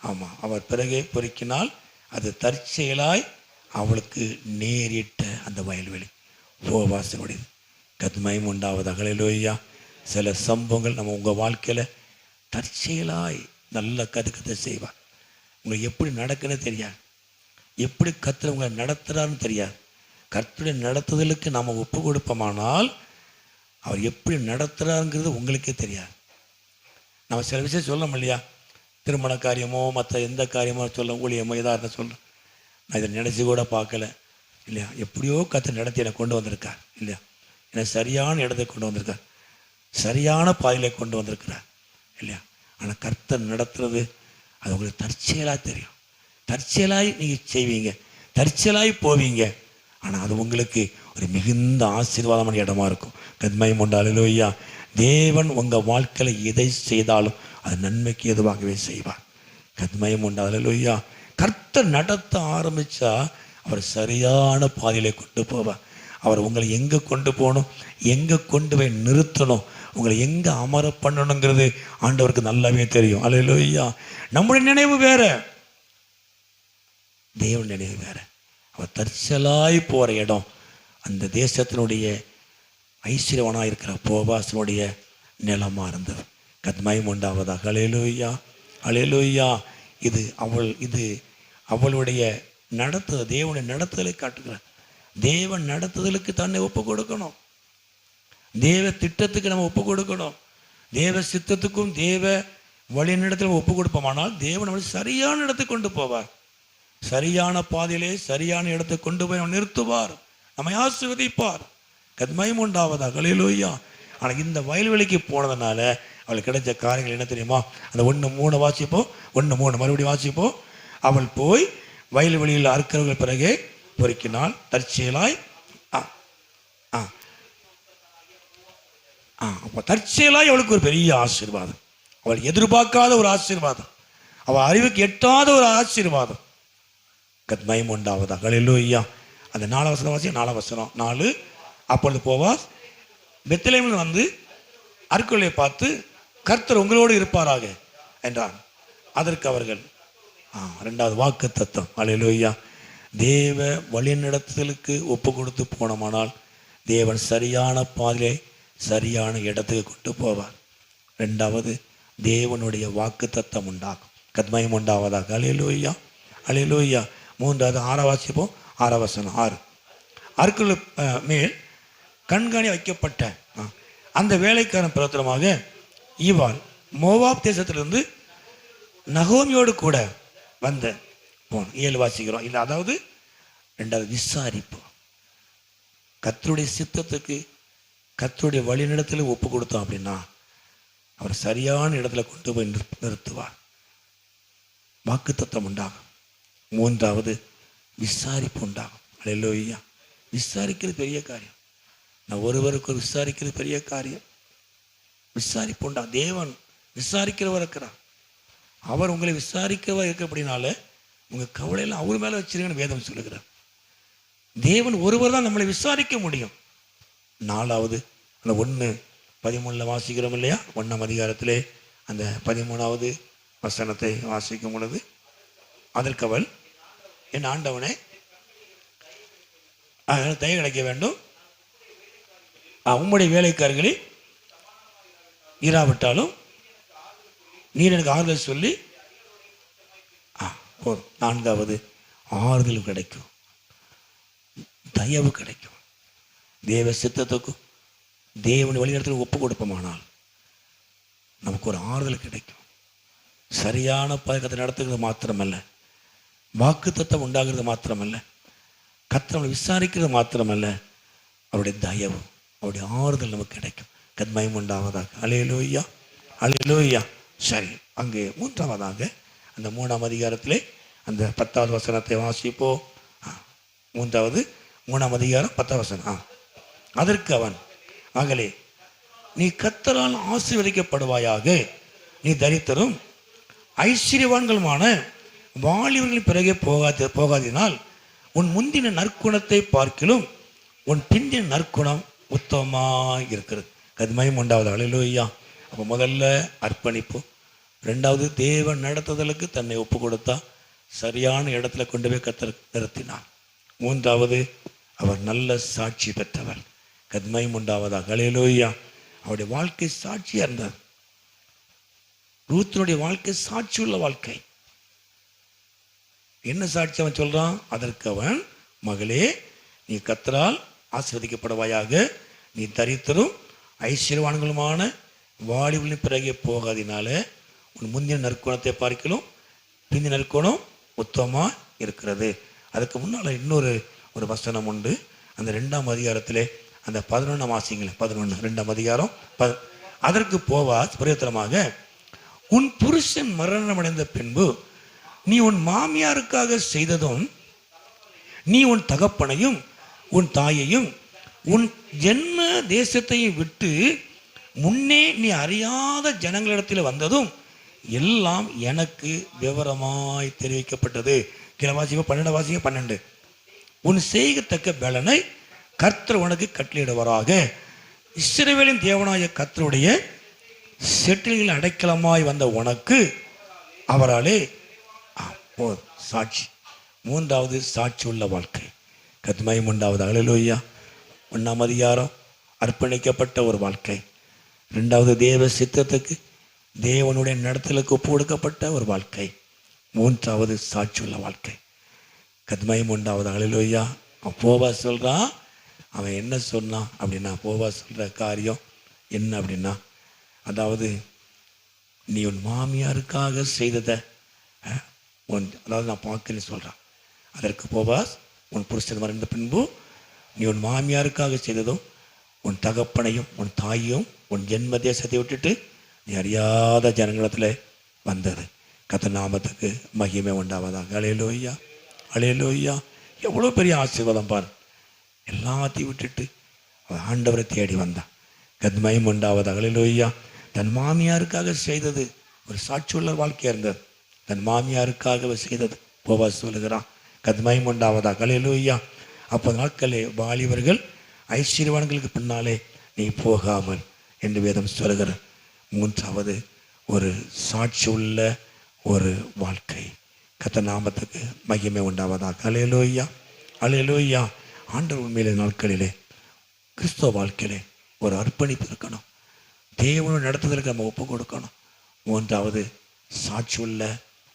ஆமாம். அவர் பிறகே பொறுக்கினால் அது தற்செயலாய் அவளுக்கு நேரிட்ட அந்த வயல்வெளி போவாசனுடையது. கத்மயம் உண்டாவதாக. அல்லேலூயா. சில சம்பவங்கள் நம்ம உங்கள் வாழ்க்கையில் தற்செயலாய் நல்ல கதை செய்வார். உங்களுக்கு எப்படி நடக்குன்னு தெரியாது, எப்படி கர்த்தர் உங்களை நடத்துகிறாருன்னு தெரியாது. கர்த்தருடைய நடத்துதலுக்கு நாம் ஒப்பு கொடுப்போமானால் அவர் எப்படி நடத்துகிறாருங்கிறது உங்களுக்கே தெரியாது. நம்ம சில விஷயம் சொல்லணும் இல்லையா? திருமண காரியமோ மற்ற எந்த காரியமோ சொல்ல, ஊழியமோ எதாக இருந்தால் சொல்கிறோம், நான் இதை நினச்சி கூட பார்க்கல இல்லையா? எப்படியோ கர்த்தர் நடத்தி என்னை கொண்டு வந்திருக்கார் இல்லையா? என்னை சரியான இடத்தை கொண்டு வந்திருக்கார், சரியான பாதையிலே கொண்டு வந்திருக்கிறார் இல்லையா? ஆனால் கர்த்தர் நடத்துறது அது உங்களுக்கு தற்செயலாக தெரியும். தற்செயலாய் நீங்கள் செய்வீங்க, தற்செயலாய் போவீங்க. ஆனால் அது உங்களுக்கு ஒரு மிகுந்த ஆசீர்வாதமான இடமா இருக்கும். கத்மயம் உண்டு. அல்லேலூயா. தேவன் உங்கள் வாழ்க்கையில் எதை செய்தாலும் அது நன்மைக்கு எதுவாகவே செய்வார். கத்மயம் உண்டு. அல்லேலூயா. கர்த்தர் நடத்த ஆரம்பித்தா அவர் சரியான பாதையிலே கொண்டு போவார். அவர் உங்களை எங்கே கொண்டு போகணும், எங்கே கொண்டு போய் நிறுத்தணும், உங்களை எங்கே அமர பண்ணணுங்கிறது ஆண்டவருக்கு நல்லாவே தெரியும். அல்லேலூயா. நம்முடைய நினைவு வேற, தேவன் நினைவு வேற. அவர் தற்செயலாய் போகிற இடம் அந்த தேசத்தினுடைய ஐஸ்வர்யவனாக இருக்கிற போவாசனுடைய நிலமாக இருந்தது. கத்மயம் உண்டாவதாக. அல்லேலூயா. அல்லேலூயா. இது அவளுடைய நடத்துதல், தேவனுடைய நடத்துதலை காட்டுகிறார். தேவன் நடத்துதலுக்கு தன்னை ஒப்பு கொடுக்கணும். தேவ திட்டத்துக்கு நம்ம ஒப்பு கொடுக்கணும். தேவ சித்தத்துக்கும் தேவ வழிநடத்தில் ஒப்பு கொடுப்போமானால் தேவன் நம்மளை சரியான இடத்துக்கு கொண்டு போவார். சரியான பாதையிலே சரியான இடத்தை கொண்டு போய் நம்ம நிறுத்துவார், நம்மை ஆசீர்வதிப்பார். கத்மயம் உண்டாவதாக. அல்லேலூயா. ஆனால் இந்த வயல்வெளிக்கு போனதுனால அவளுக்கு கிடைச்ச காரியங்கள் என்ன தெரியுமா? அந்த 1:3 வாசிப்போம், 1:3 மறுபடியும் வாசிப்போம். அவள் போய் வயல்வெளியில் அறுக்கிறவர்கள் பிறகு பொறுக்கினாள். தற்செயலாய் அப்போ தற்செயலாய் அவளுக்கு ஒரு பெரிய ஆசீர்வாதம், அவள் எதிர்பார்க்காத ஒரு ஆசீர்வாதம், அவள் அறிவுக்கு எட்டாத ஒரு ஆசீர்வாதம். கத்மயம் உண்டாவதாக. அல்லேலூயா. அந்த 4 வசனம் வாசி. 4 வசனம் 4. அப்பொழுது போவாஸ் பெத்லகேமில் வந்து அற்கொலையை பார்த்து கர்த்தர் உங்களோடு இருப்பாராக என்றான். அதற்கு அவர்கள் 2வது வாக்கு தத்தம். அல்லேலூயா. தேவ வழிநடத்துதலுக்கு ஒப்பு கொடுத்து போனோமானால் தேவன் சரியான பாதையிலே சரியான இடத்துக்கு கொண்டு போவார். 2வது தேவனுடைய வாக்கு தத்தம் உண்டாகும். கத்மயம் உண்டாவதாக. அல்லேலூயா. அல்லேலூயா. 3வது 6 வாசிப்போம். 6 வசனம் 6. அற்கொலை மேல் கண்காணி வைக்கப்பட்ட அந்த வேலைக்காரன் பிரகாரமாக ஈவாள் மோவாப் தேசத்திலிருந்து நகோமியோடு கூட வந்த போனோம். 7 வாசிக்கிறோம். இல்லை, அதாவது 2வது விசாரிப்பு. கர்த்தருடைய சித்தத்துக்கு கர்த்தருடைய வழிநடத்தில் ஒப்பு கொடுத்தோம் அப்படின்னா அவர் சரியான இடத்துல கொண்டு போய் நிறுத்துவார். வாக்குத்தத்தம் உண்டாகும். 3வது விசாரிப்பு உண்டாகும். அல்லேலூயா. விசாரிக்கிறது பெரிய காரியம். நான் ஒருவருக்கு விசாரிக்கிறது பெரிய காரியம். விசாரிப்பு உண்டா. தேவன் விசாரிக்கிறவர் இருக்கிறார். அவர் உங்களை விசாரிக்கிறவர் இருக்க அப்படின்னால உங்கள் கவலையெல்லாம் அவர் மேலே வச்சிருக்கன்னு வேதம் சொல்லுகிறார். தேவன் ஒருவர் தான் நம்மளை விசாரிக்க முடியும். 4வது அந்த 1:13 வாசிக்கிறோம் இல்லையா? 1ஆம் அதிகாரத்திலே அந்த 13வது வசனத்தை வாசிக்கும் பொழுது, அதற்கு அவள், என் ஆண்டவனே தயை கிடைக்க வேண்டும், உம்முடைய வேலைக்காரர்களில் இராவிட்டாலும் நீர் எனக்கு ஆறுதல் சொல்லி போதும். 4வது ஆறுதல் கிடைக்கும், தயவு கிடைக்கும். தேவ சித்தத்துக்கும் தேவன் வழிநடத்துக்கு ஒப்பு கொடுப்போமானால் நமக்கு ஒரு ஆறுதல் கிடைக்கும். சரியான பழக்கத்தை நடத்துகிறது மாத்திரமல்ல, வாக்குத்தத்தம் உண்டாகிறது மாத்திரமல்ல, கர்த்தரை விசாரிக்கிறது மாத்திரமல்ல, அவருடைய தயவு, அவருடைய ஆறுதல் நமக்கு கிடைக்கும். கர்த்தருக்கு உண்டாவதாக. அல்லேலூயா, அல்லேலூயா. சரி, அங்கே 3ஆவதாக அந்த 3ஆம் அதிகாரத்திலே அந்த 10வது வசனத்தை வாசிப்போம். 3ஆம் அதிகாரம் 10வது வசனம். அதற்கு அவன், மகளே, நீ கர்த்தரால் ஆசீர்வதிக்கப்படுவாயாக, நீ தரித்திரும் ஐஸ்வர்யவான்களுமான வாலிபர்களின் பிறகே போகாதினால் உன் முந்தின நற்குணத்தை பார்க்கிலும் உன் பிந்தின நற்குணம் உத்தமமாக இருக்கிறது. கர்த்தருக்கு உண்டாவது. அல்லேலூயா. அப்போ முதல்ல அர்ப்பணிப்பு, 2வது தேவன் நடத்துதலுக்கு தன்னை ஒப்பு கொடுத்தா சரியான இடத்துல கொண்டு போய் கர்த்தர் நிறுத்தினார். 3வது அவர் நல்ல சாட்சி பெற்றவர். கர்த்தருக்கு உண்டாவதாக. அல்லேலூயா. அவருடைய வாழ்க்கை சாட்சியாக இருந்தார். ரூத்தினுடைய வாழ்க்கை சாட்சி உள்ள வாழ்க்கை. என்ன சாட்சி அவன் சொல்றான்? அதற்கு அவன், மகளே, நீ கர்த்தரால் ஆசீர்வதிக்கப்படுவாயாக, நீ தரித்திரும் ஐஸ்வர்யவான்களுமான வாலிபர்களின் பிறகே போகாதினால உன் முந்தின நற்குணத்தை பார்க்கலாம் பிந்தின நற்குணம் உத்தமமா இருக்கிறது. அதுக்கு முன்னால் இன்னொரு வசனம் உண்டு. அந்த 2ஆம் அதிகாரத்திலே அந்த 11ஆம் வாசிங்களேன். 11 2ஆம் அதிகாரம். அதற்கு போவாஸ் பிரயோத்தனமாக, உன் புருஷன் மரணமடைந்த பின்பு நீ உன் மாமியாருக்காக செய்ததும், நீ உன் தகப்பனையும் உன் தாயையும் உன் ஜென்ம தேசத்தையும் விட்டு முன்னே நீ அறியாத ஜனங்களிடத்தில் வந்ததும் எல்லாம் எனக்கு விவரமாய் தெரிவிக்கப்பட்டது. கிழவாசிங்க 12 வாசிங்க 12. உன் செய்யத்தக்க பலனை கர்த்தர் உனக்கு கட்டளையிடுவாராக. இஸ்ரவேலின் தேவனாய கர்த்தருடைய செட்டில்கள் அடைக்கலமாய் வந்த உனக்கு அவராலே சாட்சி. 3வது சாட்சி உள்ள வாழ்க்கை. கர்த்தருக்கு உண்டாவது. அல்லேலூயா. 1ஆம் அதிகாரம் அர்ப்பணிக்கப்பட்ட ஒரு வாழ்க்கை. 2வது தேவ சித்தத்துக்கு தேவனுடைய நடத்தலுக்கு ஒப்பு கொடுக்கப்பட்ட ஒரு வாழ்க்கை. 3வது சாட்சி உள்ள வாழ்க்கை. கர்த்தருக்கு உண்டாவது. அல்லேலூயா. போவா சொல்றான். அவன் என்ன சொன்னான் அப்படின்னா, போவா சொல்ற காரியம் என்ன அப்படின்னா, அதாவது நீ உன் மாமியாருக்காக செய்ததை அதாவது நான் பார்க்கலன்னு சொல்கிறான். அதற்கு போவாஸ், உன் புருஷன் மறைந்த பின்பு நீ உன் மாமியாருக்காக செய்ததும் உன் தகப்பனையும் உன் தாயையும் உன் ஜென்ம தேசத்தை விட்டுட்டு நீ அறியாத ஜனங்களத்தில் வந்தது. கர்த்தர் நாமத்துக்கு மகிமை உண்டாவதாக. அல்லேலூயா, அல்லேலூயா. எவ்வளோ பெரிய ஆசீர்வாதம் பாரு. எல்லாத்தையும் விட்டுட்டு ஆண்டவரை தேடி வந்தான். கர்த்தருக்கு உண்டாவதாக. அல்லேலூயா. தன் மாமியாருக்காக செய்தது ஒரு சாட்சியுள்ள வாழ்க்கையாக இருந்தது. தன் மாமியாருக்காக செய்தது போவாஸ் சொல்லுகிறான். கர்த்தருக்கு உண்டாவதாக. அல்லேலூயா. அப்போ நாட்களே வாலிபர்கள் ஐஸ்வர்யவான்களுக்கு பின்னாலே நீ போகாமல் என்று வேதம் சொல்லுகிற 3வது ஒரு சாட்சி உள்ள ஒரு வாழ்க்கை. கர்த்தர் நாமத்துக்கு மகிமை உண்டாவதாக. அல்லேலூயா, அல்லேலூயா. ஆண்டவர் உண்மையிலே நாட்களிலே கிறிஸ்தவ வாழ்க்கையிலே ஒரு அர்ப்பணிப்பு இருக்கணும். தேவனுடைய நடத்துதலுக்கு நம்ம ஒப்பு கொடுக்கணும். 3வது சாட்சி உள்ள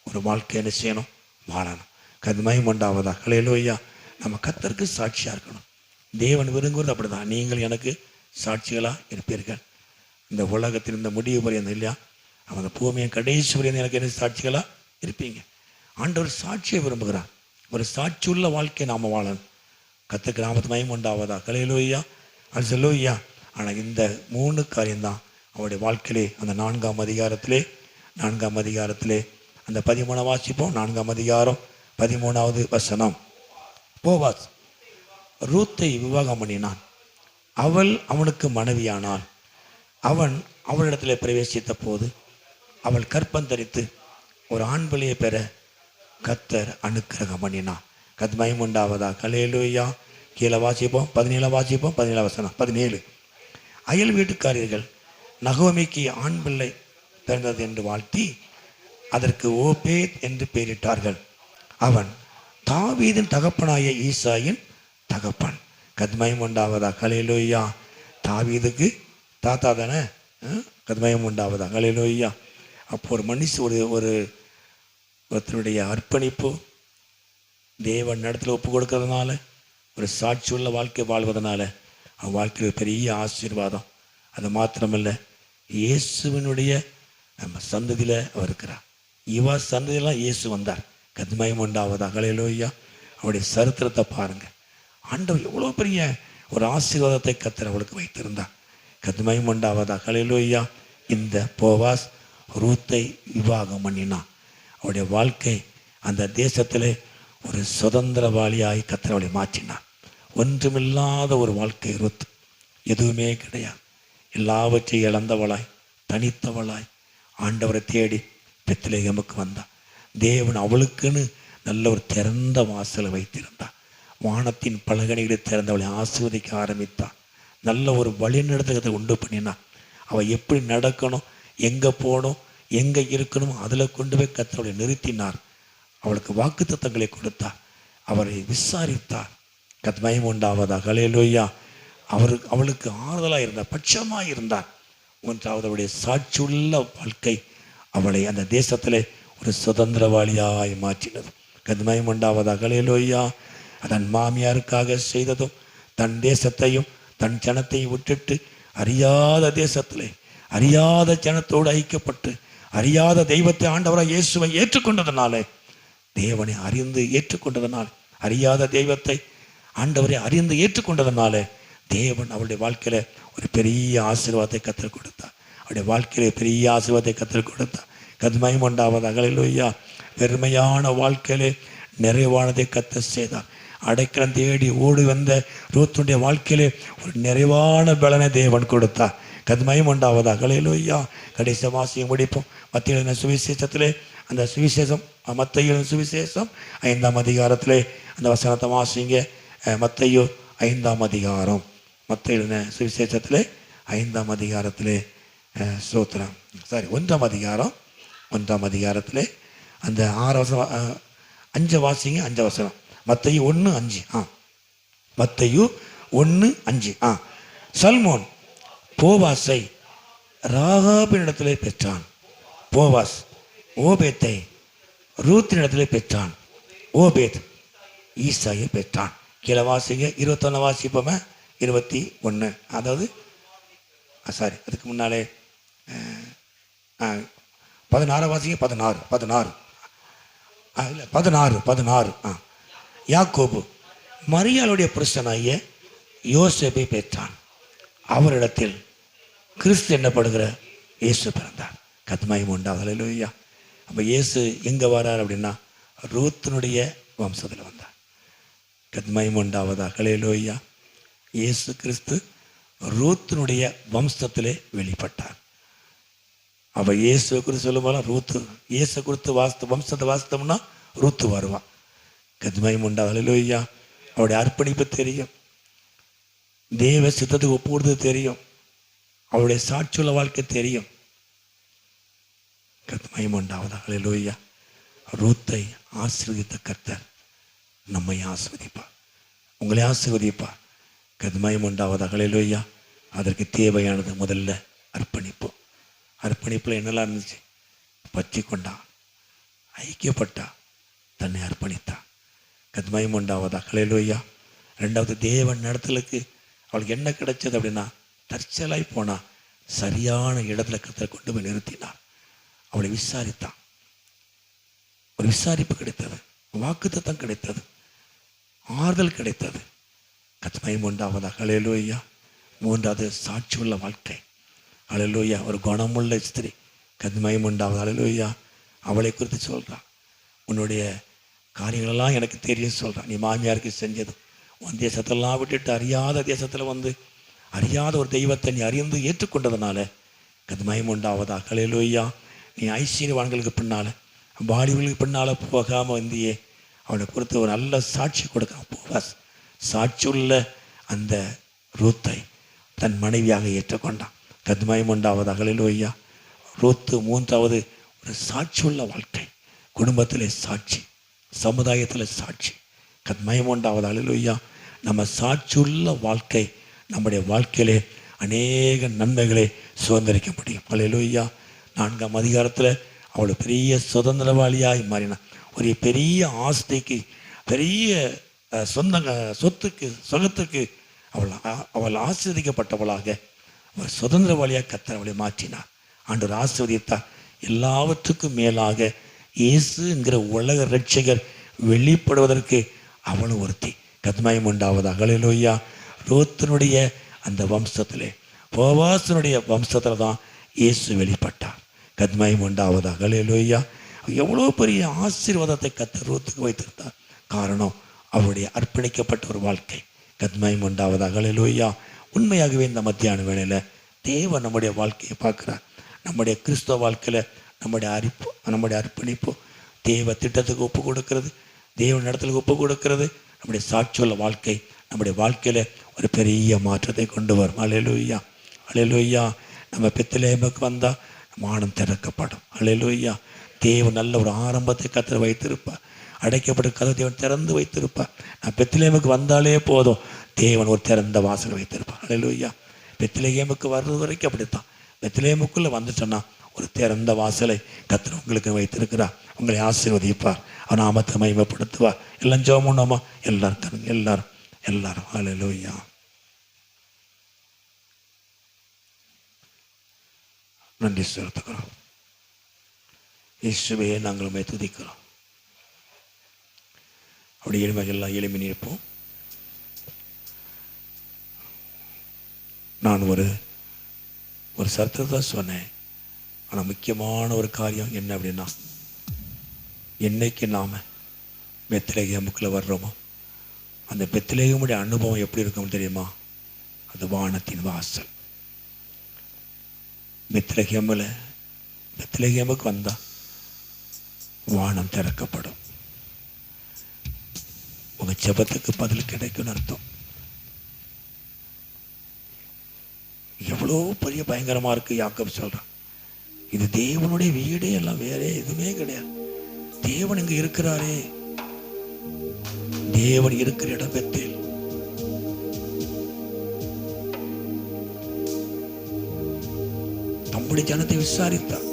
ஒரு வாழ்க்கை என்ன செய்யணும்? வாழணும். கர்த்தருக்கு உண்டாவதாக. அல்லேலூயா. நம்ம கர்த்தருக்கு சாட்சியாக இருக்கணும். தேவன் விரும்புவது அப்படிதான். நீங்கள் எனக்கு சாட்சிகளாக இருப்பீர்கள். இந்த உலகத்தில் இந்த முடிவு பரியந்தம் இல்லையா? அந்த பூமியை கடைசி வரையும் எனக்கு என்ன சாட்சிகளாக இருப்பீங்க. ஆண்டவர் சாட்சியை விரும்புகிறார். ஒரு சாட்சியுள்ள வாழ்க்கையை நாம் வாழணும். கர்த்தருக்கு நாமத்துக்கு மகிமை உண்டாவதா. ஹல்லேலூயா, அல்லேலூயா. ஆனால் இந்த 3 காரியம்தான் அவருடைய வாழ்க்கையிலே அந்த 4ஆம் அதிகாரத்திலே அந்த 13 வாசிப்போம். 4ஆம் அதிகாரம் 13வது வசனம். போவாஸ் ரூத்தை விவாகம் பண்ணினான். அவள் அவனுக்கு மனைவியானாள். அவன் அவளிடத்தில் பிரவேசித்த போது அவள் கற்பந்தரித்து ஒரு ஆண் பிள்ளையை பெற கர்த்தர் அனுக்கிரகம் பண்ணினான். கர்த்தருக்கு மகிமை உண்டாவதா. ஹல்லேலூயா. கீழே வாசிப்போம். 17 வாசிப்போம். 17 வசனம். 17. அயல் வீட்டுக்காரர்கள் நகோமிக்கு ஆண் பிள்ளை பிறந்தது என்று வாழ்த்தி அதற்கு ஓபேத் என்று பெயரிட்டார்கள். அவன் தாவீதின் தகப்பனாய ஈசாயின் தகப்பன். கர்த்தருக்கு மகிமை உண்டாவதா. ஹல்லேலூயா. தாவீதுக்கு தாத்தா தானே. கர்த்தருக்கு மகிமை உண்டாவதா. ஹல்லேலூயா. அப்போ ஒரு மனுஷன் ஒருத்தருடைய அர்ப்பணிப்பு தேவன் இடத்துல ஒப்பு கொடுக்கறதுனால, ஒரு சாட்சியுள்ள வாழ்க்கை வாழ்வதனால அவன் வாழ்க்கையில் பெரிய ஆசீர்வாதம். அது மாத்திரமில்லை, இயேசுவினுடைய நம்ம சந்ததியில் அவர் இருக்கிறார். இவா சந்ததியெல்லாம் இயேசு வந்தார். கர்த்தருக்கு மகிமை உண்டாவதா. ஹல்லேலூயா. அவருடைய சரித்திரத்தை பாருங்கள். ஆண்டவர் எவ்வளோ பெரிய ஒரு ஆசீர்வாதத்தை கர்த்தர் அவளுக்கு வைத்திருந்தார். கர்த்தருக்கு மகிமை உண்டாவதா. ஹல்லேலூயா. இந்த போவாஸ் ரூத்தை விவாகம் பண்ணினான். அவருடைய வாழ்க்கை அந்த தேசத்திலே ஒரு சுதந்திரவாளியாய் கர்த்தர் அவளை மாற்றினார். ஒன்றுமில்லாத ஒரு வாழ்க்கை ரூத், எதுவுமே கிடையாது. எல்லாவற்றையும் இழந்தவளாய் தனித்தவளாய் ஆண்டவரை தேடி பெத்லெகேமுக்கு வந்தார். தேவன் அவளுக்குன்னு நல்ல ஒரு திறந்த வாசலை வைத்திருந்தார். வானத்தின் பலகணிகளை திறந்தவளை ஆசீர்வதிக்க ஆரம்பித்தார். நல்ல ஒரு வழிநடத்தத்தை உண்டு பண்ணினார். அவள் எப்படி நடக்கணும், எங்கே போகணும், எங்கே இருக்கணும், அதில் கொண்டு போய் கர்த்தரை நிறுத்தினார். அவளுக்கு வாக்குத்தத்தங்களை கொடுத்தார். அவரை விசாரித்தார். கர்த்தருக்கு மகிமை உண்டாவதா. ஹல்லேலூயா. அவளுக்கு ஆறுதலாக இருந்தார், பட்சமாக இருந்தார். ஒன்றாவது அவருடைய சாட்சியுள்ள வாழ்க்கை அவளை அந்த தேசத்திலே ஒரு சுதந்திரவாளியாய் மாற்றினது. கர்த்தருக்கு மகிமை உண்டாவதா. ஹல்லேலூயா. தன் மாமியாருக்காக செய்ததும், தன் தேசத்தையும் தன் ஜனத்தையும் விட்டுட்டு அறியாத தேசத்திலே அறியாத ஜனத்தோடு ஐக்கியப்பட்டு அறியாத தெய்வத்தை ஆண்டவராக இயேசுவை ஏற்றுக்கொண்டதனாலே, தேவனை அறிந்து ஏற்றுக்கொண்டதனால், அறியாத தெய்வத்தை ஆண்டவரை அறிந்து ஏற்றுக்கொண்டதனாலே தேவன் அவருடைய வாழ்க்கையில ஒரு பெரிய ஆசீர்வாதத்தை கற்றுக் கொடுத்தார். அவருடைய வாழ்க்கையில பெரிய ஆசீர்வாதத்தை கற்றுக் கொடுத்தார். கர்த்தருக்கு மகிமை உண்டாவதா. ஹல்லேலூயா. வெறுமையான வாழ்க்கையிலே நிறைவானதை கர்த்தர் செய்தார். அடைக்கலம் தேடி ஓடி வந்த ரூத்துடைய வாழ்க்கையிலே ஒரு நிறைவான பலனை தேவன் கொடுத்தார். கர்த்தருக்கு மகிமை உண்டாவதா. ஹல்லேலூயா. கடைசி வாசியை முடிப்போம். மத்தேயு எழுதின சுவிசேஷத்திலே அந்த சுவிசேஷம், மத்தேயு எழுதின சுவிசேஷம் 5ஆம் அதிகாரத்திலே அந்த வசனத்தை வாசிங்க. மத்தேயு 5ஆம் அதிகாரம், மத்தேயு எழுதின சுவிசேஷத்திலே 5ஆம் அதிகாரத்திலே ஸ்தோத்திரம், 1ஆம் அதிகாரம் 1ஆம் அதிகாரத்திலே அந்த 6 வசனம் 5 வாசிங்க. 5 வசனம். மத்தேயு 1:5. மத்தேயு 1:5. சல்மோன் போவாசை ராகாபினிடத்திலே பெற்றான். போவாஸ் ஓபேத்தை ரூத்தினிடத்திலே பெற்றான். ஓபேத் ஈசாயை பெற்றான். கீழே வாசிங்க. 21 வாசிப்போமே. 21. அதாவது அதுக்கு முன்னாலே 16 வாசிங்க. 16. யாக்கோபு மரியாளுடைய புருஷனாகிய யோசேப்பை பெற்றான். அவரிடத்தில் கிறிஸ்து என்னப்படுகிற இயேசு பிறந்தார். கர்த்தருக்கு மகிமை உண்டாவதா. ஹல்லேலூயா. அப்போ இயேசு எங்கே வரார் அப்படின்னா ரூத்தினுடைய வம்சத்தில் வந்தார். கர்த்தருக்கு மகிமை உண்டாவதா. ஹல்லேலூயா. இயேசு கிறிஸ்து ரூத்தினுடைய வம்சத்திலே வெளிப்பட்டார். அவ இயேசு குறித்து சொல்லும்போது ரூத்து, இயேசு குறித்து வம்சத்தை வாசித்தோம்னா ரூத்து வருவான். கர்த்தருக்கு மகிமை உண்டாவதா. ஹல்லேலூயா. அவருடைய அர்ப்பணிப்பு தெரியும், தேவ சித்தத்துக்கு ஒப்பு கொடுத்தது தெரியும், அவருடைய சாட்சியுள்ள வாழ்க்கை தெரியும். கர்த்தருக்கு மகிமை உண்டாவதா. ஹல்லேலூயா. ரூத்தை ஆசீர்வதித்த கர்த்தர் நம்மை ஆசீர்வதிப்பார், உங்களை ஆசீர்வதிப்பார். கர்த்தருக்கு மகிமை உண்டாவதா. ஹல்லேலூயா. அதற்கு தேவையானது முதல்ல அர்ப்பணிப்பு. அர்ப்பணிப்பில் என்னெல்லாம் இருந்துச்சு? பற்றி கொண்டான், ஐக்கியப்பட்டா, தன்னை அர்ப்பணித்தான். கர்த்தருக்கு மகிமை உண்டாவதா. ஹல்லேலூயா. 2வது தேவன் நடத்தலுக்கு அவளுக்கு என்ன கிடைச்சது அப்படின்னா தற்செயலாய் போனா சரியான இடத்துல கர்த்தரை கொண்டு போய் நிறுத்தினார். அவளை விசாரித்தான். ஒரு விசாரிப்பு கிடைத்தது, வாக்குத்தத்தம் கிடைத்தது, ஆறுதல் கிடைத்தது. கர்த்தருக்கு உண்டாவதாக. ஹல்லேலூயா. மூன்றாவது சாட்சியுள்ள வாழ்க்கை. ஹல்லேலூயா. ஒரு குணமுள்ள ஸ்திரீ. கர்த்தருக்கு உண்டாவதாக. ஹல்லேலூயா. அவளை குறித்து சொல்கிறான், உன்னுடைய காரியங்களெல்லாம் எனக்கு தெரியும் சொல்கிறான். நீ மாமியாருக்கு செஞ்சது, உன் தேசத்தெல்லாம் விட்டுட்டு அறியாத தேசத்தில் வந்து அறியாத ஒரு தெய்வத்தை நீ அறிந்து ஏற்றுக்கொண்டதுனால கர்த்தருக்கு உண்டாவதாக. ஹல்லேலூயா. நீ ஐஸ்வர்யவான்களுக்கு பின்னால் வாலிபர்களுக்கு பின்னால் போகாமல் வந்தியே, அவனை குறித்து ஒரு நல்ல சாட்சி கொடுக்காம போவாஸ். சாட்சியுள்ள அந்த ரூத்தை தன் மனைவியாக ஏற்றுக்கொண்டான். கர்த்தருக்கு உண்டாவதாக. ஹல்லேலூயா. ரூத்து மூன்றாவது ஒரு சாட்சியுள்ள வாழ்க்கை. குடும்பத்தில் சாட்சி, சமுதாயத்தில் சாட்சி. கர்த்தருக்கு உண்டாவதாக. ஹல்லேலூயா. நம்ம சாட்சியுள்ள வாழ்க்கை நம்முடைய வாழ்க்கையிலே அநேக நன்மைகளை சுதந்திரிக்க முடியும். ஹல்லேலூயா. 4ஆம் அதிகாரத்தில் அவள் பெரிய சுதந்திரவாளியாய் மாறினான். ஒரு பெரிய ஆஸ்திக்கு, பெரிய சொத்துக்கு, சுகத்துக்கு அவள் ஆசீர்வதிக்கப்பட்டவளாக அவள் சுதந்திரவாளியாக கர்த்தர் அவளை மாற்றினார். ஆண்டவர் ஆசீர்வதித்தார். எல்லாவற்றுக்கும் மேலாக இயேசுங்கிற உலக இரட்சகர் வெளிப்படுவதற்கு அவளும் ஒருத்தி. கர்த்தருக்கு உண்டாவதாக. ஹல்லேலூயா. ரூத்தினுடைய அந்த வம்சத்திலே, போவாசனுடைய வம்சத்தில் தான் இயேசு வெளிப்பட்டார். கர்த்தருக்கு உண்டாவதாக. ஹல்லேலூயா. எவ்வளோ பெரிய ஆசீர்வாதத்தை கர்த்தர் ரூத்துக்கு வைத்திருந்தார். காரணம் அவருடைய அர்ப்பணிக்கப்பட்ட ஒரு வாழ்க்கை. கர்த்தருக்கு உண்டாவதாக. ஹல்லேலூயா. உண்மையாகவே இந்த மத்தியான வேளையில் தேவன் நம்முடைய வாழ்க்கையை பார்க்குறார். நம்முடைய கிறிஸ்தவ வாழ்க்கையில் நம்முடைய அர்ப்பணிப்பு, தேவ திட்டத்துக்கு ஒப்பு கொடுக்கிறது, தேவன் இடத்துக்கு ஒப்பு கொடுக்கிறது, நம்முடைய சாட்சியுள்ள வாழ்க்கை நம்முடைய வாழ்க்கையில் ஒரு பெரிய மாற்றத்தை கொண்டு வரும். ஹல்லேலூயா. ஹல்லேலூயா. நம்ம பெத்லெகேமுக்கு வந்தால் வானம் திறக்கப்படும். ஹல்லேலூயா. தேவன் நல்ல ஒரு ஆரம்பத்தை கர்த்தர் வைத்திருப்பார். அடைக்கப்பட்ட கதை தேவன் திறந்து வைத்திருப்பார். நான் பெத்லெகேமுக்கு வந்தாலே போதும், தேவன் ஒரு திறந்த வாசலை வைத்திருப்பார். ஹல்லேலூயா. பெத்லெகேமுக்கு வர்றது வரைக்கும் அப்படித்தான். பெத்லெகேமுக்குள்ளே வந்துட்டோன்னா ஒரு திறந்த வாசலை கர்த்தர் உங்களுக்கு வைத்திருக்கிறார். உங்களை ஆசீர்வதிப்பார். அவன் நாமத்தை மகிமைப்படுத்துவார். எல்லாம் ஜெபம் பண்ணுவோமா? எல்லாரும் ஹல்லேலூயா. நன்றி செலுத்துகிறோம். இயேசுவே, நாங்கள் உம்மை துதிக்கிறோம். அப்படி எல்லாம் எளிமை நிற்போம். நான் ஒரு சத்தத்தை சொன்னேன். ஆனால் முக்கியமான ஒரு காரியம் என்ன அப்படின்னா, என்னைக்கு நாம் பெத்லெகேமுக்குள்ள வர்றோமோ அந்த பெத்லெகேமுடைய அனுபவம் எப்படி இருக்கும் தெரியுமா? அது வானத்தின் வாசல். பெத்லெகேமுக்கு வந்தால் வானம் திறக்கப்படும். உங்கள் ஜெபத்துக்கு பதில் கிடைக்கும்னு அர்த்தம். எவ்வளோ பெரிய பயங்கரமாக இருக்குது. யாக்கோபு சொல்கிறான், இது தேவனுடைய வீடே, எல்லாம் வேற எதுவுமே கிடையாது. தேவன் இங்கே இருக்கிறாரே. தேவன் இருக்கிற இடம் பெத்தேல். தம்முடைய ஜனத்தை விசாரித்தார்.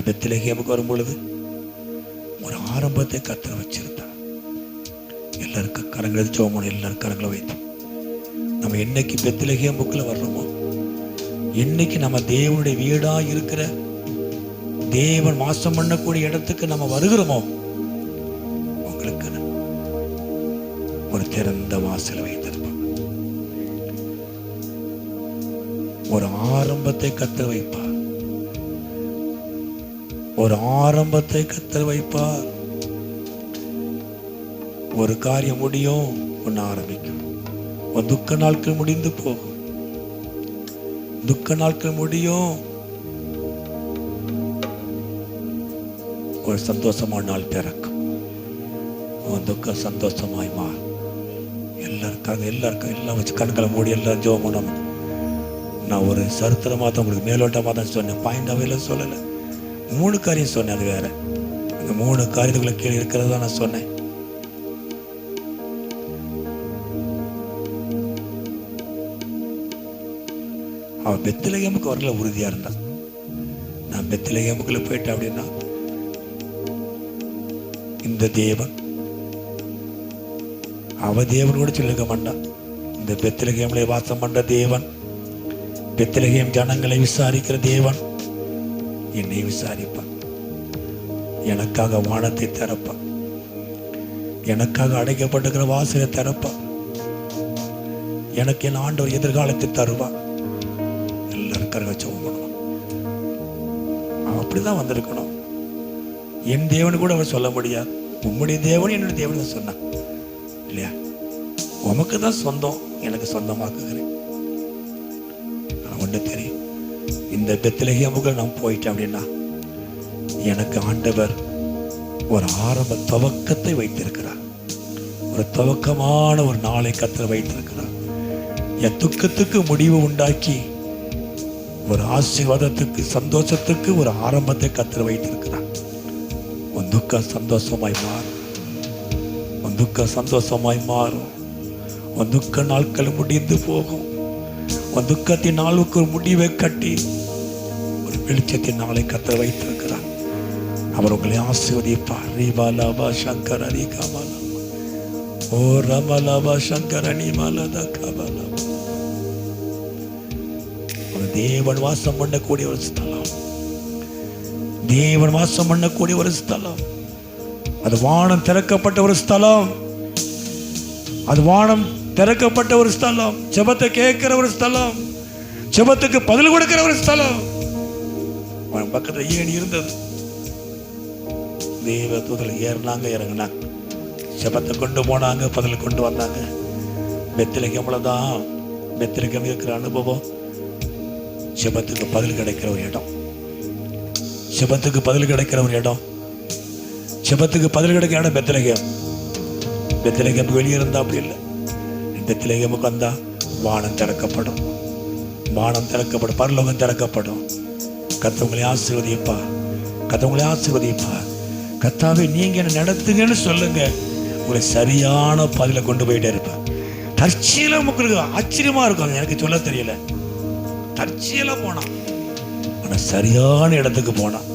பெத்லெகேமுக்கு வரும் பொழுது ஒரு ஆரம்பத்தை கர்த்தர் வச்சிருந்தார். எல்லாருக்கும் கரங்களை ஜெபம், எல்லாரும் கரங்களை வைத்து நம்ம என்னைக்கு பெத்லெகேமுக்குள்ள வர்றோமோ, என்னைக்கு நம்ம தேவனுடைய வீடா இருக்கிற, தேவன் வாசம் பண்ணக்கூடிய இடத்துக்கு நம்ம வருகிறோமோ, உங்களுக்கு ஒரு திறந்த வாசலை வைத்திருப்போம். ஒரு ஆரம்பத்தை கர்த்தர் வைப்பார். ஒரு ஆரம்பத்தை கர்த்தர் வைப்பார். ஒரு காரியம் முடியும், ஒன்று ஆரம்பிக்கும். ஒரு துக்க நாட்கள் முடிந்து போகும். துக்க நாட்கள் முடியும், ஒரு சந்தோஷமான நாள் பிறக்கும். உன் துக்கம் சந்தோஷமாய் மாறும். எல்லாருக்கும் எல்லாம் வச்சு கண்களை மூடி எல்லாரும் ஜெபம் பண்ணணும். நான் ஒரு சரித்திரமாக தான் உங்களுக்கு மேலோட்டமாக தான் சொன்னேன், பாயிண்டாகவே எல்லாம் சொல்லலை. 3 காரியம் சொன்னேன், அது வேற. அந்த 3 காரியத்துக்குள்ள கீழே இருக்கிறது தான் நான் சொன்னேன். அவன் பெத்லெகேமுக்கு வரல, உறுதியாக இருந்தான். நான் பெத்லெகேமுக்குள்ள போயிட்டேன் அப்படின்னா, இந்த தேவன் அவ தேவன் கூட சொல்லிருக்க மாட்டான். இந்த பெத்லெகேமுல வாசம் பண்ற தேவன் பெத்லகேம் ஜனங்களை விசாரிக்கிற தேவன் என்னை விசாரிப்பார். எனக்காக வானத்தை திறப்பார். எனக்காக அடைக்கப்பட்டிருக்கிற வாசலை திறப்பார். எனக்கு என் ஆண்டவர் எதிர்காலத்தை தருவார். எல்லாரும் கரகச்சவும் பண்ணுவான். அப்படிதான் வந்திருக்கணும். என் தேவன் கூட அவர் சொல்ல முடியாது. உம்முடைய தேவன் என்னுடைய தேவன் தான் சொன்னான் இல்லையா? உமக்கு தான் சொந்தம், எனக்கு சொந்தமாக்குகிறேன். ஒன்று தெரியும், இந்த பெத்லகேமுக்கு நான் போயிட்டேன் அப்படின்னா எனக்கு ஆண்டவர் ஒரு ஆரம்ப துவக்கத்தை வைத்திருக்கிறார். ஒரு துவக்கமான ஒரு நாளை கர்த்தர் வைத்திருக்கிறார். என் துக்கத்துக்கு முடிவு உண்டாக்கி ஒரு ஆசீர்வாதத்துக்கு சந்தோஷத்துக்கு ஒரு ஆரம்பத்தை கர்த்தர் வைத்திருக்கிறார். உன் துக்கம் சந்தோஷமாய் மாறும். உன் துக்கம் சந்தோஷமாய் மாறும். உன் துக்க நாட்கள் முடிந்து போகும். உன் துக்கத்தின் நாளுக்கு ஒரு முடிவை கட்டி ஒரு வெளிச்சத்தின் நாளை கர்த்தர் வைத்திருக்கிறார். அவர் உங்களை ஆசீர்வதிப்பார். ரீபாலாபா சங்கர அரி கமலா ஓ ரமலாபா சங்கர அனிமலதா கமலா. ஒரு தேவன் வாசம் பண்ணக்கூடிய ஒரு ஸ்தலம். தேவன் வாசம் பண்ணக்கூடிய ஒரு ஸ்தலம். அது வானம் திறக்கப்பட்ட ஒரு ஸ்தலம். அது வானம் திறக்கப்பட்ட ஒரு ஸ்தலம். ஜெபத்தை கேட்கிற ஒரு ஸ்தலம். ஜெபத்துக்கு பதில் கொடுக்கிற ஒரு ஸ்தலம். பக்கத்துல ஏணி இருந்தது. தேவ தூதர்கள் ஏறினாங்க, இறங்கினாங்க. ஜெபத்தை கொண்டு போனாங்க, பதில் கொண்டு வந்தாங்க. பெத்லகேம்ல தான் பெத்லகேம் இருக்கிற அனுபவம். ஜெபத்துக்கு பதில் கிடைக்கிற ஒரு இடம். ஜெபத்துக்கு பதில் கிடைக்கிற ஒரு இடம். ஜெபத்துக்கு பதில் கிடைக்கிற இடம் பெத்லகேம். பெத்லகேம் வெளியே இருந்தா அப்படி இல்லை. பெத்லகேமுக்கு வந்தா வானம் திறக்கப்படும். வானம் திறக்கப்படும். பரலோகம் திறக்கப்படும். கர்த்தர் ஆசீர்வதிப்பா. கர்த்தர் ஆசீர்வதிப்பா. கர்த்தாவே நீங்க என்ன நடத்துங்கன்னு சொல்லுங்க. உங்களை சரியான பாதையில கொண்டு போயிட்டே இருப்பேன். தற்செயலா உங்களுக்கு ஆச்சரியமா இருக்கும். எனக்கு சொல்ல தெரியல. தற்செயலா போனான், ஆனா சரியான இடத்துக்கு போனான்.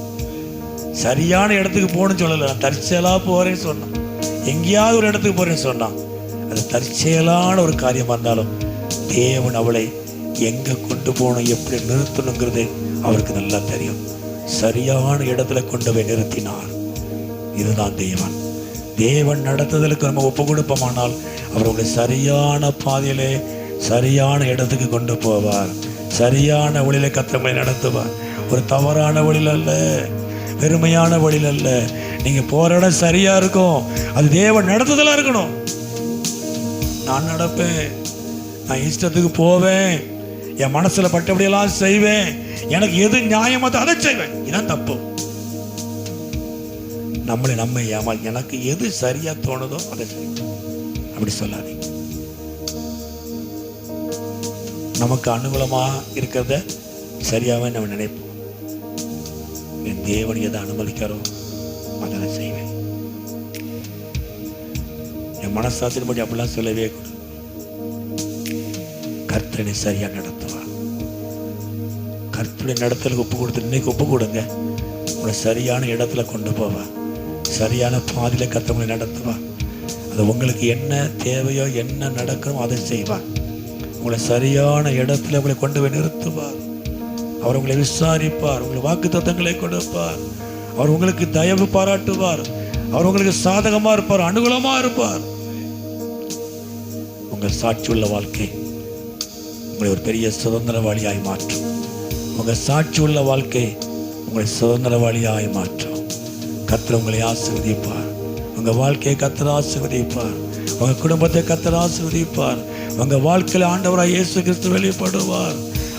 சரியான இடத்துக்கு போகணும்னு சொல்லல, நான் தற்செயலா போறேன்னு சொன்னான். எங்கேயாவது ஒரு இடத்துக்கு போறேன்னு சொன்னான். அது தற்செயலான ஒரு காரியமா இருந்தாலும் தேவன் அவளை எங்க கொண்டு போகணும், எப்படி நிறுத்தணுங்கிறது அவருக்கு நல்லா தெரியும். சரியான இடத்துல கொண்டு போய் நிறுத்தினார். இதுதான் தேவன். தேவன் நடத்துதலுக்கு நம்ம ஒப்பு கொடுப்போமானால் அவர் உங்களை சரியான பாதையிலே சரியான இடத்துக்கு கொண்டு போவார். சரியான வழியில கர்த்தர் நடத்துவார். ஒரு தவறான வழியில் அல்ல, பெருமையான வழியில் அல்ல. நீங்க போற இடம் சரியா இருக்கும். அது தேவன் நடத்துதலா இருக்கணும். நான் நடப்பேன், நான் இஷ்டத்துக்கு போவேன், என் மனசுல பட்டபடியெல்லாம் செய்வேன், எனக்கு எது நியாயமோ அதை செய்வேன். இதான் தப்பு. நம்ம ஏமா எனக்கு எது சரியா தோணுதோ அதை செய்வேன் அப்படி சொல்லாதீங்க. நமக்கு அனுகூலமா இருக்கிறத சரியாவே நம்ம நினைப்போம். என் தேவன் எதை அனுமதிக்காரோ அதை செய்வேன். என் மனசாட்சியின்படி அப்படிலாம் சொல்லவே கூடாது. கர்த்தரை சரியா நடத்துவார். கர்த்தருடைய நடத்தலுக்கு ஒப்பு கொடுத்து இன்னைக்கு ஒப்பு கொடுங்க. உங்களை சரியான இடத்துல கொண்டு போவா. சரியான பாதையில கர்த்தரை நடத்துவா. அது உங்களுக்கு என்ன தேவையோ என்ன நடக்கணும் அதை செய்வார். உங்களை சரியான இடத்துல உங்களை கொண்டு போய் நிறுத்துவார். அவர் உங்களை விசாரிப்பார். உங்களை வாக்குத்தத்தங்களை கொடுப்பார். அவர் உங்களுக்கு தயவு பாராட்டுவார். அவர் உங்களுக்கு சாதகமா இருப்பார், அனுகூலமா இருப்பார். உங்கள் சாட்சியுள்ள வாழ்க்கை உங்களை ஒரு பெரிய சுதந்திரவாளியாய் மாற்றும். உங்கள் சாட்சியுள்ள வாழ்க்கை உங்களை சுதந்திரவாளியாய் மாற்றும். கர்த்தர் உங்களை ஆசீர்வதிப்பார். உங்க வாழ்க்கையை கர்த்தர் ஆசீர்வதிப்பார். உங்க குடும்பத்தை கர்த்தர் ஆசீர்வதிப்பார். உங்க வாழ்க்கையில் ஆண்டவராய் இயேசு கிறிஸ்து வெளிப்படுவார்.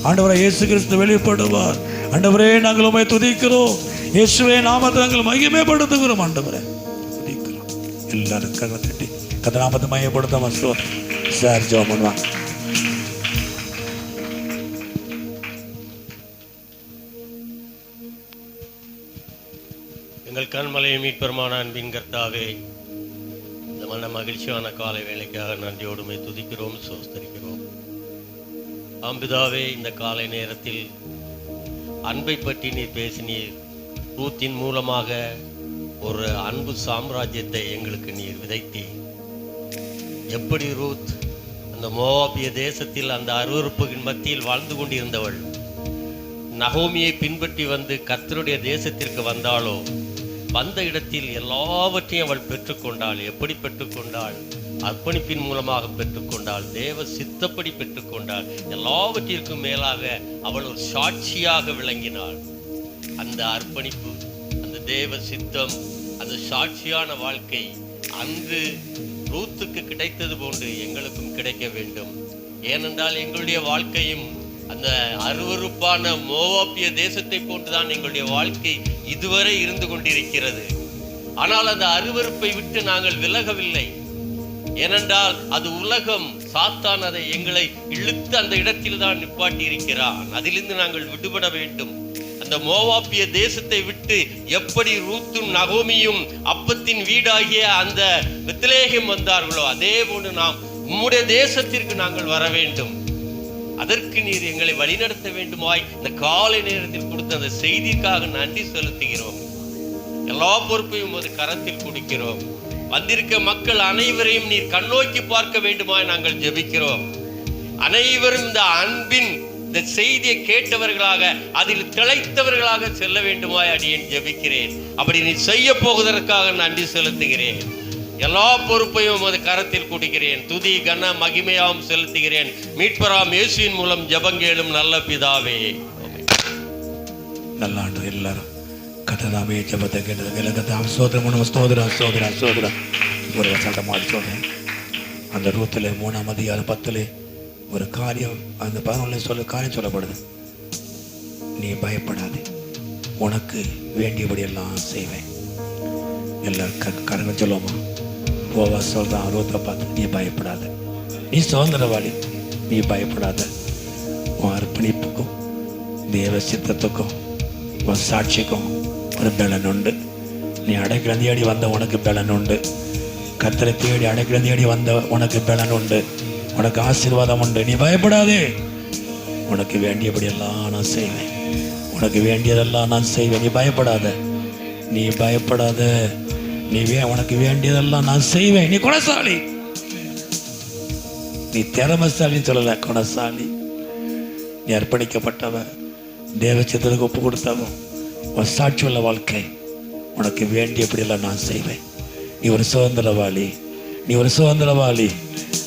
ஆண்டவராய் இயேசு கிறிஸ்து வெளிப்படுவார். ஆண்டவரே நாங்கள் உம்மை துதிக்கிறோம். இயேசுவே நாமத்தை நாங்கள் மகிமைப்படுத்துகிறோம். ஆண்டவரே துதிக்கிறோம். எல்லாரும் கரங்களை தட்டி கர்த்தர் நாமத்தை மகிமைப்படுத்த மஸ்தோம். சார் ஜெபம் பண்ணுவாங்க. எங்கள் கண்மலையை மீட்பெருமான அன்பின் கர்த்தாவே, இந்த மன மகிழ்ச்சியான காலை வேளைக்காக நன்றியோடுமை துதிக்கிறோம், சோஸ்தரிக்கிறோம். ஆம்பிதாவே, இந்த காலை நேரத்தில் அன்பை பற்றி நீர் பேசினீர். ரூத்தின் மூலமாக ஒரு அன்பு சாம்ராஜ்யத்தை எங்களுக்கு நீர் விதைத்தீர். எப்படி ரூத் அந்த மோவாபிய தேசத்தில் அந்த அருவருப்புகளின் மத்தியில் வாழ்ந்து கொண்டிருந்தவள் நகோமியை பின்பற்றி வந்து கர்த்தருடைய தேசத்திற்கு வந்தாளோ, வந்த இடத்தில் எல்லாவற்றையும் அவள் பெற்றுக்கொண்டாள். எப்படி பெற்றுக்கொண்டாள்? அர்ப்பணிப்பின் மூலமாக பெற்றுக்கொண்டாள். தேவ சித்தப்படி பெற்றுக்கொண்டாள். எல்லாவற்றிற்கும் மேலாக அவள் ஒரு சாட்சியாக விளங்கினாள். அந்த அர்ப்பணிப்பு, அந்த தேவ சித்தம், அந்த சாட்சியான வாழ்க்கை அன்று ரூத்துக்கு கிடைத்தது போன்று எங்களுக்கும் கிடைக்க வேண்டும். ஏனென்றால் எங்களுடைய வாழ்க்கையும் அந்த அருவருப்பான மோவாபிய தேசத்தை போன்றுதான் எங்களுடைய வாழ்க்கை இதுவரை இருந்து கொண்டிருக்கிறது. ஆனால் அந்த அருவருப்பை விட்டு நாங்கள் விலகவில்லை. ஏனென்றால் அது உலகம், சாத்தான் அதை எங்களை இழுத்து அந்த இடத்தில் தான் நிப்பாட்டி இருக்கிறான். அதிலிருந்து நாங்கள் விடுபட வேண்டும். அந்த மோவாபிய தேசத்தை விட்டு எப்படி ரூத்தும் நகோமியும் அப்பத்தின் வீடாகிய அந்த பெத்லேகேம் வந்தார்களோ, அதே போன்று நாம் உம்முடைய தேசத்திற்கு நாங்கள் வர வேண்டும். அதற்கு நீர் எங்களை வழிநடத்த வேண்டுமாய் இந்த காலை நேரத்தில் கொடுத்த அந்த செய்திக்காக நன்றி செலுத்துகிறோம். எல்லா பொறுப்பையும் ஒரு கரத்தில் கொடுக்கிறோம். வந்திருக்க மக்கள் அனைவரையும் நீர் கண்ணோக்கி பார்க்க வேண்டுமாய் நாங்கள் ஜெபிக்கிறோம். அனைவரும் இந்த அன்பின் இந்த செய்தியை கேட்டவர்களாக, அதில் திளைத்தவர்களாக செல்ல வேண்டுமாய் அடியேன் ஜெபிக்கிறேன். அப்படி நீ செய்ய போவதற்காக நன்றி செலுத்துகிறேன். எல்லா பொறுப்பையும் உமது கரத்தில் கொடுக்கிறேன். துதி கன மகிமையாவும் செலுத்துகிறேன். மீட்பராம் இயேசுவின் மூலம் ஜெபங்கேளும் நல்ல பிதாவே. நல்ல ஆண்டு எல்லாரும் கத்ததாமே ஜெபத்தை கேட்டது சோதரம் சோதரா சோதரா சோதரா ஒரு வசனமாடி சொல்றேன். அந்த ரூத்துல 3ஆம் அதிகாரம் 10 ஒரு காரியம், அந்த 11 காரியம் சொல்லப்படுது. நீ பயப்படாது, உனக்கு வேண்டியபடி எல்லாம் செய்வேன். எல்லாரும் கரங்க சொல்லுவோமா? போவா சொல்றான் ரூத்தை பார்த்து, நீ பயப்படாத, நீ சுதந்திரவாளி, நீ பயப்படாத. உன் அர்ப்பணிப்புக்கும் தேவ சித்தத்துக்கும் உன் சாட்சிக்கும் ஒரு பலன் உண்டு. நீ அடைக்கலம் தேடி வந்த உனக்கு பலன் உண்டு. கர்த்தரை தேடி அடைக்கலம் தேடி வந்த உனக்கு பலன் உண்டு. உனக்கு ஆசீர்வாதம் உண்டு. நீ பயப்படாதே. உனக்கு வேண்டியபடி எல்லாம் நான் செய்வேன். உனக்கு வேண்டியதெல்லாம் நான் செய்வேன். நீ பயப்படாத, நீ பயப்படாத. நீ உனக்கு வேண்டியதெல்லாம் நான் செய்வேன். நீ குணசாலி, நீ திறமசாலின்னு சொல்லல, குணசாலி. நீ அர்ப்பணிக்கப்பட்டவ, தேவ சித்தத்துக்கு ஒப்பு கொடுத்தவன். உன் சாட்சி உள்ள வாழ்க்கை, உனக்கு வேண்டியபடியெல்லாம் நான் செய்வேன். நீ ஒரு சுதந்திரவாளி, நீ ஒரு சுதந்திரவாளி.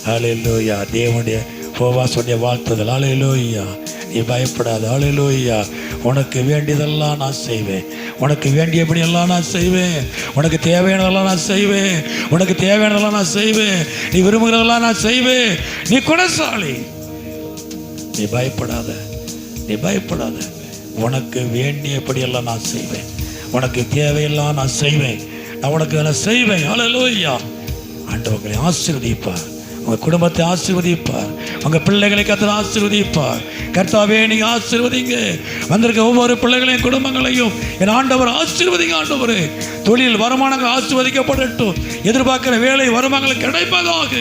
ஹல்லேலூயா. தேவனுடைய போவாசுடைய வாழ்த்துதல். ஹல்லேலூயா. நீ பயப்படாத. ஹல்லேலூயா. உனக்கு வேண்டியதெல்லாம் நான் செய்வேன். உனக்கு வேண்டியபடி எல்லாம் நான் செய்வேன். உனக்கு தேவையானதெல்லாம் நான் செய்வேன். உனக்கு தேவையானதெல்லாம் நான் செய்வேன். நீ விரும்புகிறதெல்லாம் நான் செய்வேன். நீ குணசாலி, நீ பயப்படாத, நீ பயப்படாத. உனக்கு வேண்டியபடி எல்லாம் நான் செய்வேன். உனக்கு தேவையெல்லாம் நான் செய்வேன். நான் உனக்கு நான் செய்வேன். ஹல்லேலூயா. ஆண்டவர்களை ஆசீர்வதிப்பார். உங்கள் குடும்பத்தை ஆசீர்வதிப்பார். உங்கள் பிள்ளைகளை கர்த்தர் ஆசீர்வதிப்பார். கர்த்தாவே நீங்க ஆசீர்வதிங்க. வந்திருக்க ஒவ்வொரு பிள்ளைகளையும் குடும்பங்களையும் என் ஆண்டவர் ஆசீர்வதிங்க. ஆண்டவரே, தொழில் வருமானங்கள் ஆசீர்வதிக்கப்படட்டும். எதிர்பார்க்கிற வேலை வருமானங்கள் கிடைப்பதாக.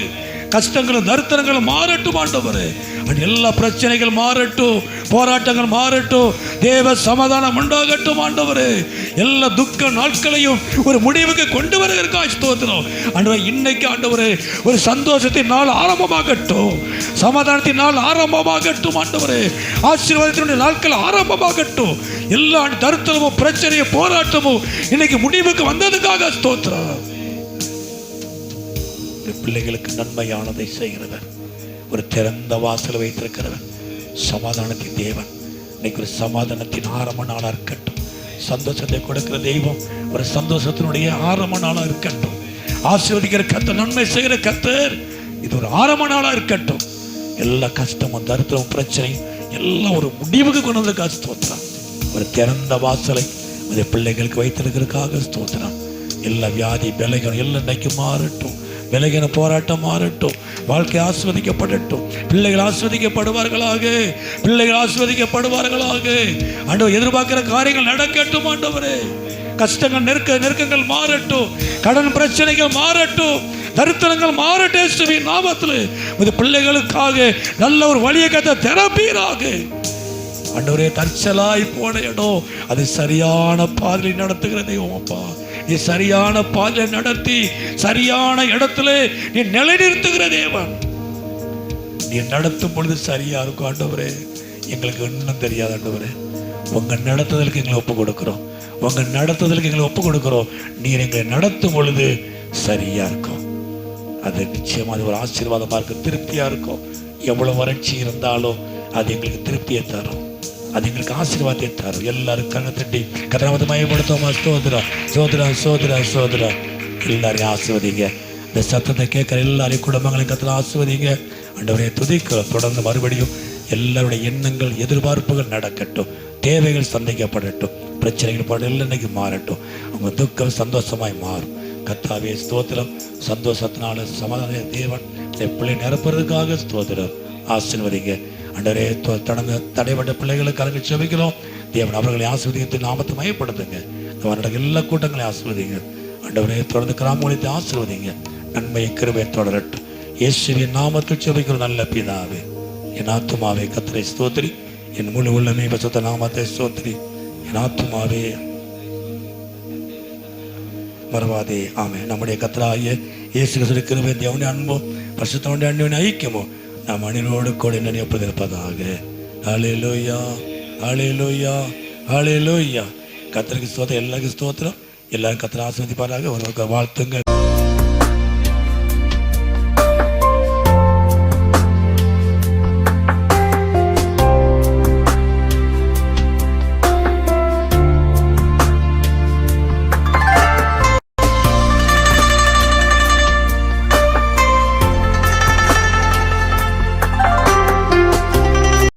கஷ்டங்களும் தரித்திரங்களும் மாறட்டும் ஆண்டவரே. எல்லா பிரச்சனைகள் மாறட்டும், போராட்டங்கள் மாறட்டும், தேவ சமாதானம் உண்டாகட்டும் ஆண்டவரே. எல்லா துக்க நாட்களையும் ஒரு முடிவுக்கு கொண்டு வருகிறதுக்காக ஸ்தோத்திரம் ஆண்டவரே. இன்னைக்கு ஆண்டவரே ஒரு சந்தோஷத்தின் நாள் ஆரம்பமாகட்டும், சமாதானத்தின் நாள் ஆரம்பமாகட்டும் ஆண்டவரே. ஆசீர்வாதத்தினுடைய நாட்கள் ஆரம்பமாகட்டும். எல்லா தரித்திரமும் பிரச்சனையும் போராட்டமும் இன்னைக்கு முடிவுக்கு வந்ததுக்காக ஸ்தோத்திரம். பிள்ளைகளுக்கு நன்மையானதை செய்கிறவர், ஒரு திறந்த வாசல் வைத்திருக்கிறவர், சமாதானத்தின் தேவன். இன்னைக்கு ஒரு சமாதானத்தின் ஆரம்ப நாளாக இருக்கட்டும். சந்தோஷத்தை கொடுக்கிற தெய்வம் ஒரு சந்தோஷத்தினுடைய ஆரம்ப நாளாக இருக்கட்டும். ஆசீர்வதிக்கிற கர்த்தர், நன்மை செய்கிற கர்த்தர், இது ஒரு ஆரம்ப நாளாக இருக்கட்டும். எல்லா கஷ்டமும் தரித்திரமும் பிரச்சனையும் எல்லாம் ஒரு முடிவுக்கு கொண்டு வந்ததுக்காக ஸ்தோத்திரம். ஒரு திறந்த வாசலை அது பிள்ளைகளுக்கு வைத்திருக்கிறதுக்காக ஸ்தோத்திரம். எல்லா வியாதி விலைகளும் எல்லாம் இன்னைக்கு மாறட்டும். விலகின போராட்டம் மாறட்டும். வாழ்க்கை ஆஸ்வதிக்கப்படட்டும். பிள்ளைகள் ஆஸ்வதிக்கப்படுவார்களாக. பிள்ளைகள் ஆஸ்வதிக்கப்படுவார்களாக. ஆண்டவர் எதிர்பார்க்கிற காரியங்கள் நடக்கட்டும் ஆண்டவரே. கஷ்டங்கள் நெருக்கங்கள் மாறட்டும். கடன் பிரச்சனைகள் மாறட்டும். தரித்திரங்கள் மாறட்டும். இயேசுவின் நாமத்தில் இந்த பிள்ளைகளுக்காக நல்ல ஒரு வழியை கத்த தெரப்பீராக. ஆண்டவரே, தற்சலாய் போன இடம் அது சரியான பாதையில் நடத்துகிற தெய்வம் அப்பா. நீ சரியான பாதையை நடத்தி சரியான இடத்துல நீ நிலைநிறுத்துகிற தேவன். நீ நடத்தும் பொழுது சரியா இருக்கும் ஆண்டவரே. எங்களுக்கு இன்னும் தெரியாது ஆண்டவரே. உங்க நடத்துதலுக்கு எங்களை ஒப்பு கொடுக்கிறோம். உங்க நடத்துதலுக்கு எங்களை ஒப்பு கொடுக்கிறோம். நீர் எங்களை நடத்தும் பொழுது சரியா இருக்கும். அது நிச்சயமா அது ஒரு ஆசீர்வாதமா இருக்கும், திருப்தியா இருக்கும். எவ்வளவு வறட்சி இருந்தாலும் அது எங்களுக்கு திருப்தியை தரும், அது எங்களுக்கு ஆசீர்வாதத்தை தரும். எல்லாரும் கண்ணை தட்டி கதிராமத்தை மையப்படுத்தோமா? சோதரா சோதரா சோதரா சோதரா. எல்லாரையும் ஆசீர்வதிங்க. இந்த சத்தத்தை கேட்குற எல்லாரையும் குடும்பங்களையும் கத்திர ஆசீர்வதிங்க. ஆண்டவரே துதிக்க தொடர்ந்து மறுபடியும் எல்லாருடைய எண்ணங்கள் எதிர்பார்ப்புகள் நடக்கட்டும், தேவைகள் சந்திக்கப்படட்டும், பிரச்சனைகள் பாடு எல்லாம் இன்னைக்கு மாறட்டும். அவங்க துக்கம் சந்தோஷமாய் மாறும். கர்த்தாவே ஸ்தோத்திரம். சந்தோஷத்தினால சமாதான தேவன் பிள்ளை நிரப்புறதுக்காக ஸ்தோத்திரம். ஆசீர்வதிங்க ஆண்டவரே. தொடர்ந்து தடைப்பட்ட பிள்ளைகளுக்கு கலந்து செபிக்கிறோம். தேவன் அவர்களை ஆசீர்வதித்து நாமத்தை மையப்படுத்துங்க. அவருடைய எல்லா கூட்டங்களையும் ஆசீர்வதிங்க ஆண்டவரே. தொடர்ந்து கிராமத்தை ஆசீர்வதிங்க. நன்மையை கிருபை தொடரட்டும். இயேசுவின் நாமத்தில் செபிக்கிறோம் நல்ல பிதாவே. என் ஆத்துமாவே கர்த்தரை ஸ்தோத்திரி, என் முழு உள்ளமே பரிசுத்த நாமத்தை ஸ்தோத்திரி. என் ஆத்துமாவே மறவாதே. ஆமே. நம்முடைய கர்த்தராகிய இயேசு கிறிஸ்துவின் கிருபை, தேவனுடைய அன்பும் பரிசுத்தமுடைய அன்பின் ஐக்கியமும் நாம் அனைவரோடு கூட நினைப்பதிருப்பதாக. ஹல்லேலூயா ஹல்லேலூயா ஹல்லேலூயா. கர்த்தருக்கு ஸ்தோத்திரம். எல்லாருக்கும் ஸ்தோத்திரம். எல்லாரும் கர்த்தரை ஆசீர்வதிப்பாராக. ஒரு வாழ்த்துங்கள்.